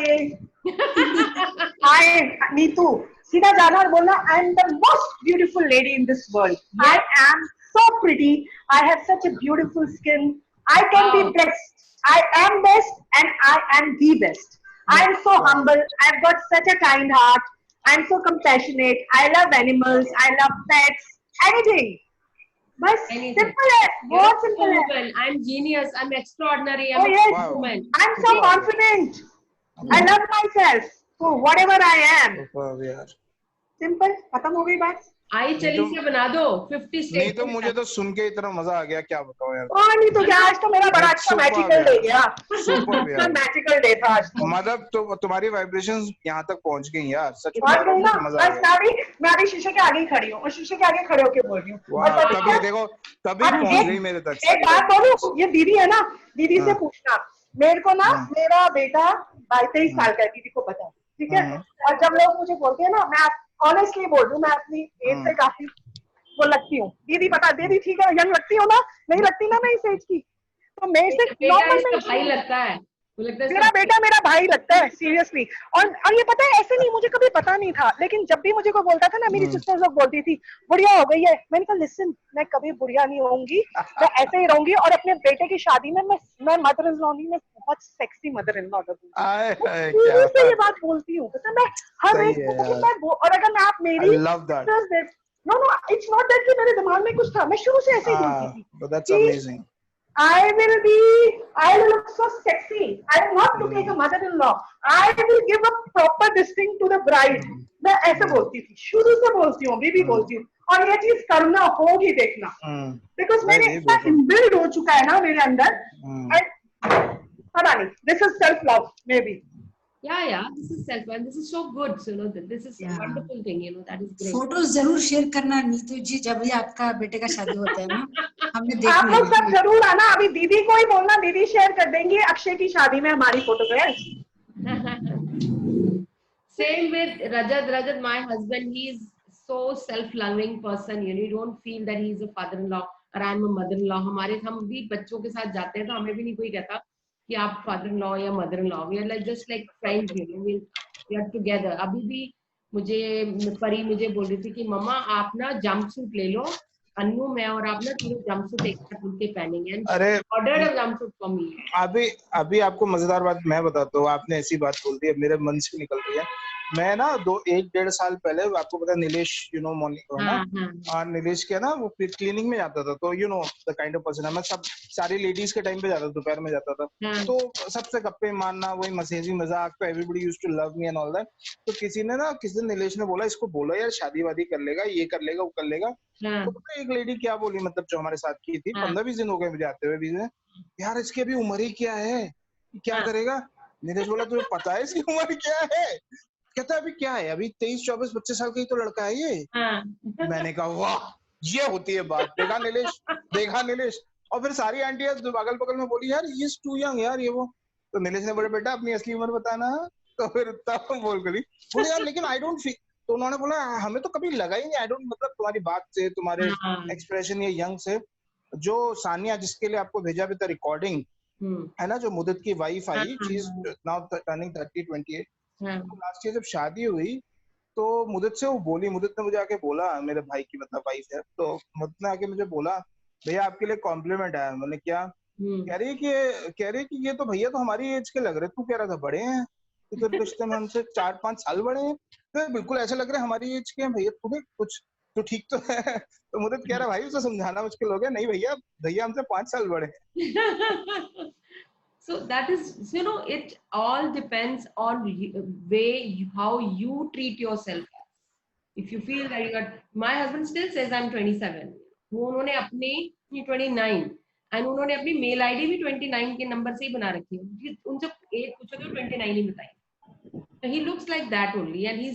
Speaker 9: नीतू. सीधा जाना और बोलना I am the most beautiful lady in this world. I am so pretty. I have such a beautiful skin. I can be best. I am best and I am the best. I am so humble. I've got such a kind heart. I am so compassionate. I love animals. I love pets. Anything. But simple है. बहुत simple है.
Speaker 2: I'm genius. I'm extraordinary.
Speaker 9: I'm a woman. I'm so confident. I love myself. So whatever I am. Simple. खत्म हो गई बात.
Speaker 2: आई चली से बना दो 50 स्टेप.
Speaker 3: नहीं तो मुझे तो सुन के इतना मजा आ गया, क्या बताऊं यार.
Speaker 9: नहीं तो क्या, आज तो मेरा बड़ा अच्छा मैजिकल डे गया. मैजिकल डे था आज.
Speaker 3: मतलब तो तुम्हारी वाइब्रेशंस यहाँ तक पहुँच गई यार. सच
Speaker 9: में मजा आ गया. मैं अभी शीशे के आगे ही खड़ी हूँ और शीशे के आगे खड़े होके बोल रही हूँ.
Speaker 3: तभी देखो, तभी पहुँच गई मेरे तक.
Speaker 9: एक बात बोलूं, ये दीदी है ना, दीदी से पूछना. मेरे को ना मेरा बेटा 22-23 साल का है, दीदी को पता है, ठीक है. और जब लोग मुझे बोलते हैं ना, मैं ऑनेस्टली बोल रही हूँ, मैं अपनी एज से काफी वो लगती हूँ. दीदी पता, दीदी ठीक है, यंग लगती हो ना, नहीं लगती ना मैं इस एज की. तो मेरे से नॉर्मल
Speaker 2: भाई लगता है.
Speaker 9: मेरा बेटा मेरा भाई लगता है सीरियसली. और ये पता है, ऐसे नहीं, मुझे कभी पता नहीं था, लेकिन जब भी मुझे कोई बोलता था ना, मेरी सिस्टर्स लोग बोलती थी बुढ़िया हो गई है. मैंने कहा लिसन, मैं कभी बुढ़िया नहीं होऊंगी, मैं ऐसे ही रहूंगी. और अपने बेटे की शादी में मैं मदर इन लॉ, मैं बहुत सेक्सी मदर इन लॉ लगूंगी. ये बात बोलती हूँ, पता मैं हर एक को. और अगर मैं आप मेरी नो इट्स नॉट दैट कि मेरे दिमाग में कुछ था, मैं शुरू से ऐसे ही बोलती थी. I will look so sexy. I will not look like a mother-in-law. I will give a proper this thing to the bride. मैं ऐसे बोलती थी, शुरू से बोलती हूँ, अभी भी बोलती हूँ. और ये चीज करना होगी, देखना. Because मैंने इतना इनबिल्ड हो चुका है ना मेरे अंदर. पता नहीं, this is self love maybe.
Speaker 2: Yeah, this is self and this is so good, so, you know, this is a
Speaker 6: Yeah.
Speaker 2: wonderful thing, you know, that is great.
Speaker 6: Photos जरूर शेयर करना नीतू जी, जब भी आपका बेटे का शादी होता है ना, हमने देखना
Speaker 9: आप लोग
Speaker 6: है।
Speaker 9: सब जरूर आना, अभी दीदी को ही बोलना, दीदी शेयर कर देंगी अक्षय की शादी में हमारी फोटो को।
Speaker 2: Same with Rajat, my husband, he is so self-loving person, you know, you don't feel that he is a father-in-law or I am a mother-in-law. हम भी बच्चों के साथ जाते हैं तो हमें भी नहीं कोई कहता कि आप father-in-law या mother-in-law. We are like just like friends, you know, we are together. अभी भी परी मुझे बोल रही थी कि मम्मा आप ना जंपसूट ले लो, अन्नू मैं और आप ना तीनों जंपसूट एक साथ मिलके पहनेंगे।
Speaker 3: अरे
Speaker 2: ordered a jumpsuit for me.
Speaker 3: अभी आपको मजेदार बात मैं बताता हूँ, आपने ऐसी बात बोल दी, अब मेरे मन से निकल रही है। मैं ना 1-1.5 साल पहले, आपको पता है नीलेश, यू नो मोनिका ना, नीलेश के ना वो क्लिनिक में जाता था, तो you know the kind of person, मैं सब सारी लेडीज के टाइम पे जाता था, दोपहर में जाता था, तो सबसे गप्पे मारना, वही मसेजी मजाक, तो everybody used to love me and all that. तो किसी दिन नीलेश ने बोला इसको बोलो यार शादी वादी कर लेगा, ये कर लेगा, वो कर लेगा। तो पता एक लेडी क्या बोली, मतलब जो हमारे साथ की थी, 15-20 दिन हो गए मुझे आते हुए भी, यार इसकी अभी उम्र ही क्या है, क्या करेगा। नीलेश बोला तुझे पता है इसकी उम्र क्या है? कहता है अभी क्या है, अभी 23-24-25 साल का ही तो लड़का है ये। मैंने कहा वाह ये होती है बात, देखा नीलेश। और फिर सारी आंटियां अगल बगल में बोली यार ये टू यंग यार ये वो। तो नीलेश ने बोला बेटा अपनी असली उम्र बताना। तो फिर तब बोल करी बोले यार लेकिन आई डोंट फील, तो उन्होंने बोला हमें तो कभी लगा ही नहीं, आई डोंट, मतलब तुम्हारी बात से, तुम्हारे एक्सप्रेशन ये यंग से। जो सानिया जिसके लिए आपको भेजा भी था रिकॉर्डिंग है ना, जो मुदित की wife I, she is now turning 30-28। Last year जब शादी हुई तो मुदित से वो बोली, मुदित ने मुझे आके बोला, मेरे भाई की मतलब वाइफ है, तो मुदित ने आके मुझे बोला भैया आपके लिए कॉम्प्लीमेंट आया। मैंने क्या? कह रही कि ये तो भैया तो हमारी एज के लग रहे। तू कह रहा था बड़े हैं, तो रिश्ते में हमसे 4-5 साल बड़े हैं, तो बिल्कुल ऐसे लग रहे हमारी एज के हैं भैया, तुम्हें कुछ तो ठीक तो है। तो मुदित कह रहा भाई उसे समझाना मुश्किल हो गया, नहीं भैया हमसे 5 साल बड़े हैं।
Speaker 2: So that is, you know, it all depends on how you treat yourself. If you feel that you are, my husband still says I'm 27. वो उन्होंने अपनी 29 and उन्होंने अपनी मेल आईडी भी 29 के नंबर से ही बना रखी है। उनसे एज पूछोगे तो 29 ही बताएंगे। He looks like that only and he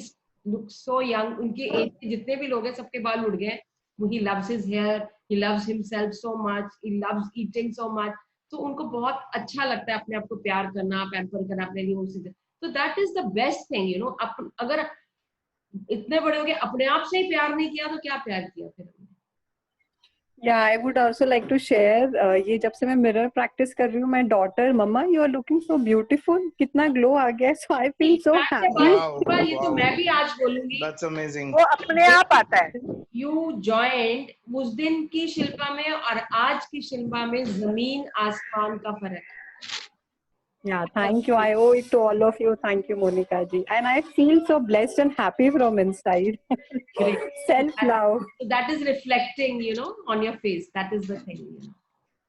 Speaker 2: looks so young. उनके एज के जितने भी लोग हैं सबके बाल उड़ गए। He loves his hair, he loves himself so much, he loves eating so much. तो उनको बहुत अच्छा लगता है अपने आप को प्यार करना, पैम्पर करना अपने लिए, उसी से। तो that is the best thing, you know. अगर इतने बड़े हो गए अपने आप से ही प्यार नहीं किया तो क्या प्यार किया फिर?
Speaker 1: Yeah, I would also like to share, ये जब से मैं मिरर प्रैक्टिस कर रही हूँ, my daughter, mamma you are looking so beautiful, कितना ग्लो आ गया, so I feel so happy.
Speaker 2: ये तो मैं भी आज बोलूंगी।
Speaker 3: That's amazing.
Speaker 9: वो अपने आप आता है।
Speaker 2: You joined, उस दिन की शिल्पा में और आज की शिल्पा में जमीन आसमान का फर्क है।
Speaker 1: Yeah, thank you. I owe it to all of you. Thank you, Monica ji. And I feel so blessed and happy from inside. Self-love.
Speaker 2: So that is reflecting, you know, on your face. That is the thing. You know.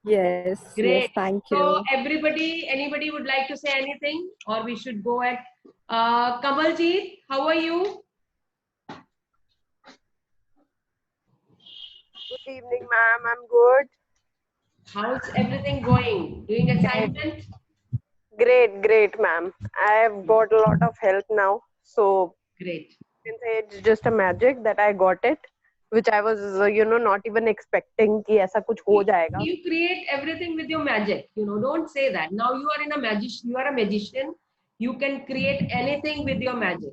Speaker 1: Yes.
Speaker 2: Great.
Speaker 1: Yes, thank you.
Speaker 2: So anybody would like to say anything, or we should go at Kamaljeet, how are you?
Speaker 10: Good evening, ma'am. I'm good.
Speaker 2: How's everything going? Doing assignment?
Speaker 10: Great, ma'am. I've got a lot of help now. So
Speaker 2: great.
Speaker 10: You can say it's just a magic that I got it, which I was, not even expecting कि ऐसा कुछ हो जाएगा.
Speaker 2: You create everything with your magic. You know, don't say that. Now you are You are a magician. You can create anything with your magic.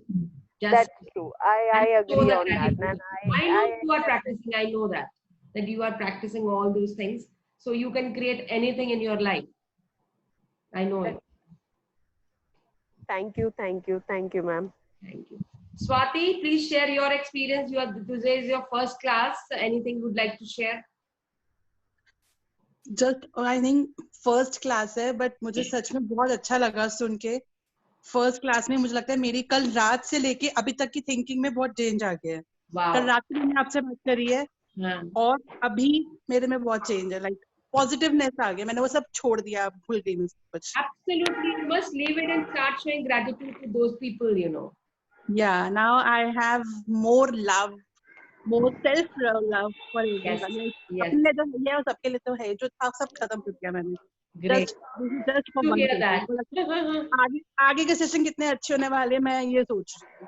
Speaker 10: That's true. I agree on that. And
Speaker 2: I know you are practicing. I know that you are practicing all those things. So you can create anything in your life. I know it.
Speaker 10: Thank you, ma'am.
Speaker 2: Thank you. Swati, please share your experience. Today is your first class. Anything you would like to share?
Speaker 5: Just I think first class है, but मुझे सच में बहुत अच्छा लगा सुन के। First class में मुझे लगता है मेरी कल रात से लेके अभी तक की थिंकिंग में बहुत चेंज आ गया है। कल रात में मैंने आपसे बात करी है और अभी मेरे में बहुत चेंज है, लाइक पॉजिटिवनेस आ गया। मैंने वो सब छोड़ दिया, भूल गई मैं सब कुछ।
Speaker 2: Absolutely, you must leave it and start showing gratitude to those people, you know.
Speaker 5: Yeah, now I have more love, more self-love for everyone.
Speaker 2: Yes.
Speaker 5: अपने लिए तो है और सबके लिए तो है, जो था सब खत्म कर दिया मैंने।
Speaker 2: Great.
Speaker 5: Just for
Speaker 2: To
Speaker 5: one
Speaker 2: hear
Speaker 5: thing.
Speaker 2: that.
Speaker 5: आगे के सेशन कितने अच्छे होने वाले हैं, मैं ये सोच रही हूँ.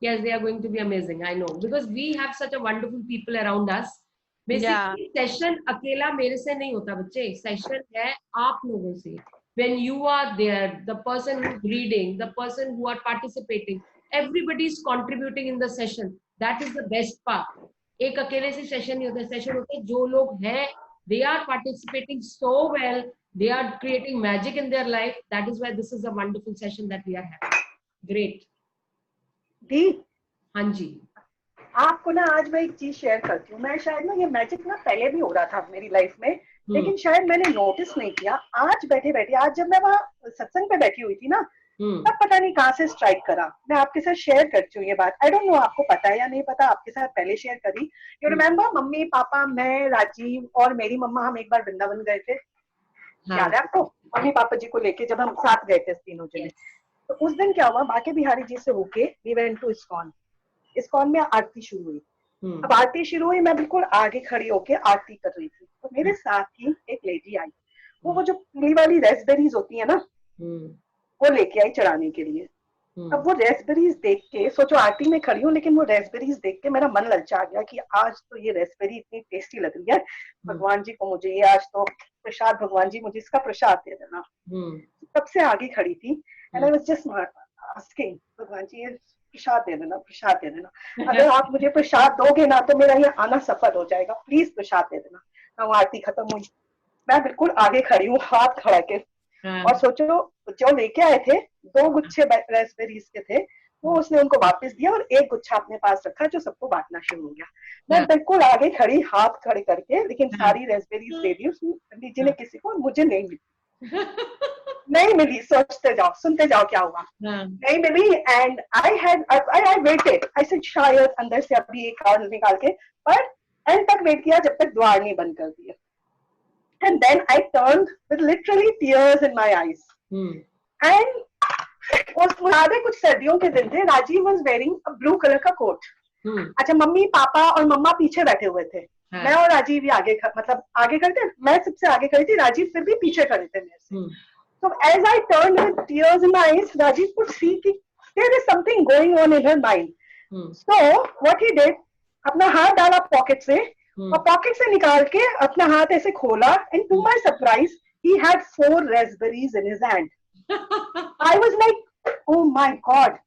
Speaker 2: Yes, they are going to be amazing. I know, because we have such a wonderful people around us. Basically, session अकेला मेरे से नहीं होता बच्चे. Session है आप लोगों से. When you are there, the person who is reading, the person who are participating, everybody is contributing in the session. That is the best part. एक अकेले से session नहीं होता. Session होते हैं जो लोग हैं, they are participating so well. They are creating magic in their life. That is why this is a wonderful session that we are having. Great.
Speaker 9: दी,
Speaker 2: हाँ जी.
Speaker 9: आपको ना आज मैं एक चीज शेयर करती हूँ. मैं शायद ना ये मैजिक ना पहले भी हो रहा था मेरी लाइफ में, लेकिन शायद मैंने नोटिस नहीं किया. आज बैठे बैठे, आज जब मैं वहाँ सत्संग पे बैठी हुई थी ना, तब पता नहीं कहाँ से स्ट्राइक करा. मैं आपके साथ शेयर करती हूँ ये बात. आई डोंट नो आपको पता है या नहीं पता, आपके साथ पहले शेयर करी. यू रिमेम्बर, मम्मी पापा मैं राजीव और मेरी मम्मा हम एक बार वृंदावन गए थे. याद है आपको? मम्मी पापा जी को लेके जब हम साथ गए थे तीनों जने. तो उस दिन क्या हुआ, बाके बिहारी जी से होके we went to ISKCON. ISKCON में आरती शुरू हुई. अब आरती शुरू हुई, मैं बिल्कुल आगे खड़ी होके आरती कर रही थी. तो मेरे साथ ही एक लेडी आई. वो जो पीली वाली रेसबेरीज होती है ना, वो लेके आई चढ़ाने के लिए. अब वो रेसबेरीज देख के, सोचो आरती में खड़ी हूँ, लेकिन वो रेसबेरीज देख के मेरा मन ललचा गया कि आज तो ये रेसबेरी इतनी टेस्टी लग रही है. भगवान जी को मुझे ये आज तो प्रसाद, भगवान जी मुझे इसका प्रसाद दे देना. तब से आगे खड़ी थी. And I was just asking, भगवान जी ये प्रसाद दे देना, प्रसाद दे देना. अगर आप मुझे प्रसाद दोगे ना तो मेरा ये आना सफल हो जाएगा. प्लीज प्रसाद दे देना. वो आरती खत्म हुई, मैं बिल्कुल आगे खड़ी हूँ हाथ खड़ा के. और सोचो जो लेके आए थे 2 गुच्छे रेसबेरीज के थे, वो उसने उनको वापस दिया और 1 गुच्छा अपने पास रखा जो सबको बांटना शुरू हो गया. मैं बिल्कुल आगे खड़ी हाथ खड़े करके, लेकिन सारी रेसबेरीज दे दी उसने, पंडित जी ने किसी को, मुझे नहीं मिली. नहीं मिली. सोचते जाओ, सुनते जाओ क्या हुआ. नहीं मिली. And I waited. I said शायद अंदर से अभी एक और निकाल के, पर एंड तक वेट किया जब तक द्वार नहीं बंद कर दिया. And then I turned with literally tears in my eyes. And कुछ सर्दियों के दिन थे. Rajiv was wearing a blue color का कोट. अच्छा, मम्मी पापा और मम्मा पीछे बैठे हुए थे. मैं और राजीव ही आगे, मतलब आगे खड़े थे. मैं सबसे आगे खड़ी थी, राजीव फिर भी पीछे खड़े थे मेरे से. So as I turned with tears in my eyes, Rajiv could see कि there is something going on in her mind. So what he did, अपना हाथ डाला पॉकेट से, और पॉकेट से निकाल के अपना हाथ ऐसे खोला. And to my surprise he had 4 raspberries in his hand. I was like, oh my god.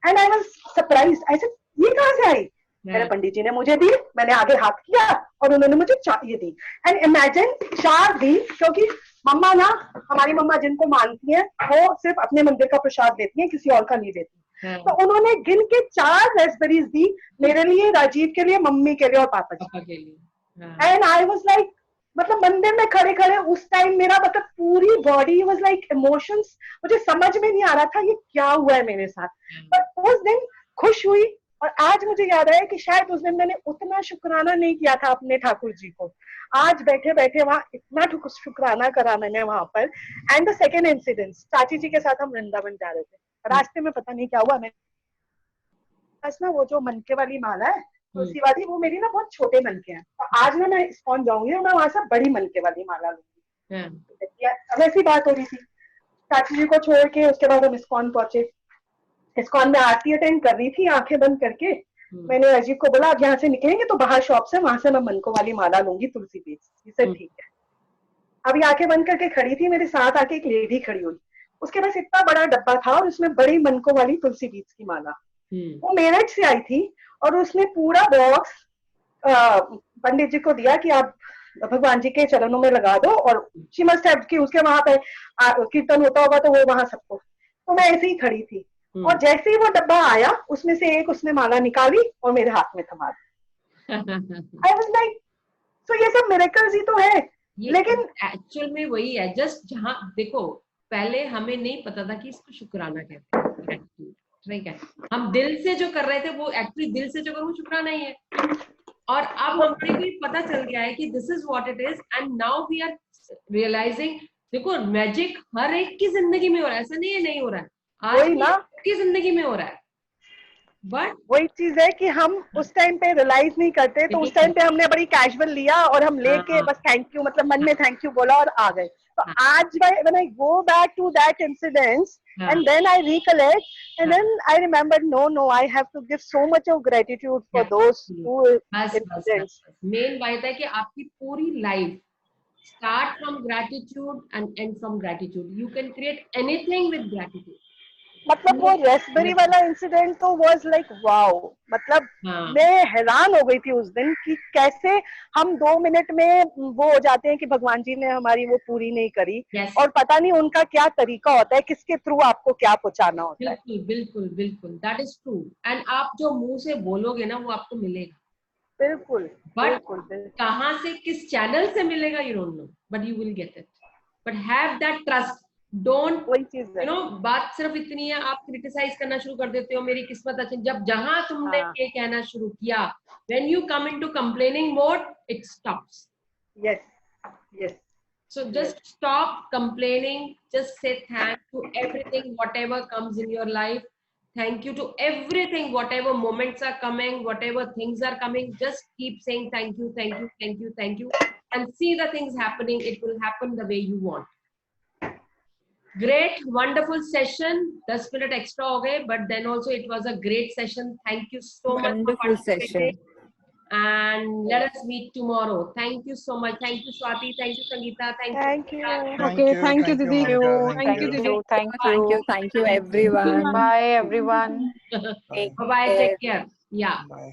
Speaker 9: And I was surprised. I said, ये कहाँ से आई? मेरे पंडित जी ने मुझे दी. मैंने आगे हाथ किया और उन्होंने मुझे ये दी. एंड इमेजिन 4 दी, क्योंकि मम्मा ना, हमारी मम्मा जिनको मानती हैं, वो सिर्फ अपने मंदिर का प्रसाद देती हैं, किसी और का नहीं देती. तो उन्होंने गिन के 4 रेसबेरीज दी, मेरे लिए, राजीव के लिए, मम्मी के लिए और पापा जी के लिए. एंड आई वाज लाइक, मतलब मंदिर में खड़े खड़े उस टाइम मेरा मतलब पूरी बॉडी वाज लाइक इमोशंस. मुझे समझ में नहीं आ रहा था ये क्या हुआ है मेरे साथ. पर उस दिन खुश हुई. और आज मुझे याद आया कि शायद उस दिन मैंने उतना शुक्राना नहीं किया था अपने ठाकुर जी को. आज बैठे बैठे वहां इतना शुक्राना करा मैंने वहां पर. एंड द सेकेंड इंसिडेंट, चाची जी के साथ हम वृंदावन जा रहे थे. रास्ते में पता नहीं क्या हुआ, मैं बस ना वो जो मनके वाली माला है तुलसी वाली, वो मेरी ना बहुत छोटे मनके हैं. तो आज ना मैं इस्कॉन जाऊंगी और मैं वहां से बड़ी मनके वाली माला लूंगी. वैसी बात हो रही थी. चाची जी को छोड़ के उसके बाद हम इस्कॉन पहुंचे. इस्कॉन में आरती अटेंड कर रही थी आंखें बंद करके. मैंने अजीब को बोला, अब यहाँ से निकलेंगे तो बाहर शॉप से, वहां से मैं मनकों वाली माला लूंगी तुलसी बीज. इसे ठीक है. अभी आंखें बंद करके खड़ी थी, मेरे साथ आके एक लेडी खड़ी हुई. उसके पास इतना बड़ा डब्बा था और उसमें बड़ी मनकों वाली तुलसी बीज की माला. वो मेरठ से आई थी और उसने पूरा बॉक्स पंडित जी को दिया कि आप भगवान जी के चरणों में लगा दो. और शी मस्ट हैव कि उसके वहां पे कीर्तन होता होगा तो वो वहां सबको. तो मैं ऐसे ही खड़ी थी. और जैसे ही वो डब्बा आया, उसमें से एक उसने माला निकाली और मेरे हाथ में थमा दी. आई वाज लाइक, तो ये सब मिरेकल्स ही तो है. लेकिन
Speaker 2: एक्चुअल में वही है. जस्ट जहाँ देखो, पहले हमें नहीं पता था कि इसको शुक्राना कहते हैं. ठीक है, हम दिल से जो कर रहे थे वो एक्चुअली दिल से जो करो वो शुक्राना ही है. और अब हमने भी पता चल गया है कि this is what it is. And now we are realising, देखो मैजिक हर एक की जिंदगी में हो रहा है. ऐसा नहीं है नहीं हो रहा है. आज की जिंदगी में हो रहा है. बट
Speaker 9: वही चीज है कि हम उस टाइम पे रियलाइज नहीं करते, तो उस टाइम पे हमने बड़ी कैजुअल लिया और हम लेके बस थैंक यू, मतलब मन में थैंक यू बोला और आ गए. तो आज when I go back to that incident and then I recollect and then I remember no I have to give so much of gratitude for those two incidents.
Speaker 2: Main बात है कि आपकी पूरी life start from gratitude and end from gratitude. You can create anything with gratitude.
Speaker 9: मतलब वो Raspberry वाला incident तो was like wow, मतलब मैं हैरान हो गई थी उस दिन कि कैसे हम 2 मिनट में वो हो जाते हैं कि भगवान जी ने हमारी वो पूरी नहीं करी. और पता नहीं उनका क्या तरीका होता है, किसके थ्रू आपको क्या पहुंचाना होता है.
Speaker 2: बिल्कुल बिल्कुल बिल्कुल, दैट इज ट्रू. एंड आप जो मुंह से बोलोगे ना वो आपको मिलेगा.
Speaker 9: बिल्कुल.
Speaker 2: बट कहाँ से, किस चैनल से मिलेगा, you don't know, but you will get it. But have that trust. Don't, you know, बात सिर्फ इतनी है, आप क्रिटिसाइज करना शुरू कर देते हो, मेरी किस्मत अच्छी. जब जहां तुमने ये कहना शुरू किया, when you come into complaining mode, it stops.
Speaker 9: Yes.
Speaker 2: So just stop complaining. Just say thank to everything, whatever comes in your life. Thank you to everything, whatever moments are coming, whatever things are coming. Just keep saying thank you, thank you, thank you, thank you, and see the things happening. It will happen the way you want. Great, wonderful session. 10 minutes extra ho gaye, but then also it was a great session. Thank you so much for participating. And let us meet tomorrow. Thank you so much. Thank you, Swati. Thank you, Sangeeta. Thank you.
Speaker 9: Okay, thank you, Didi.
Speaker 5: Thank you, Didi.
Speaker 1: Thank you, everyone.
Speaker 10: Bye, everyone.
Speaker 2: Bye-bye. Take care. Yeah.
Speaker 3: Bye.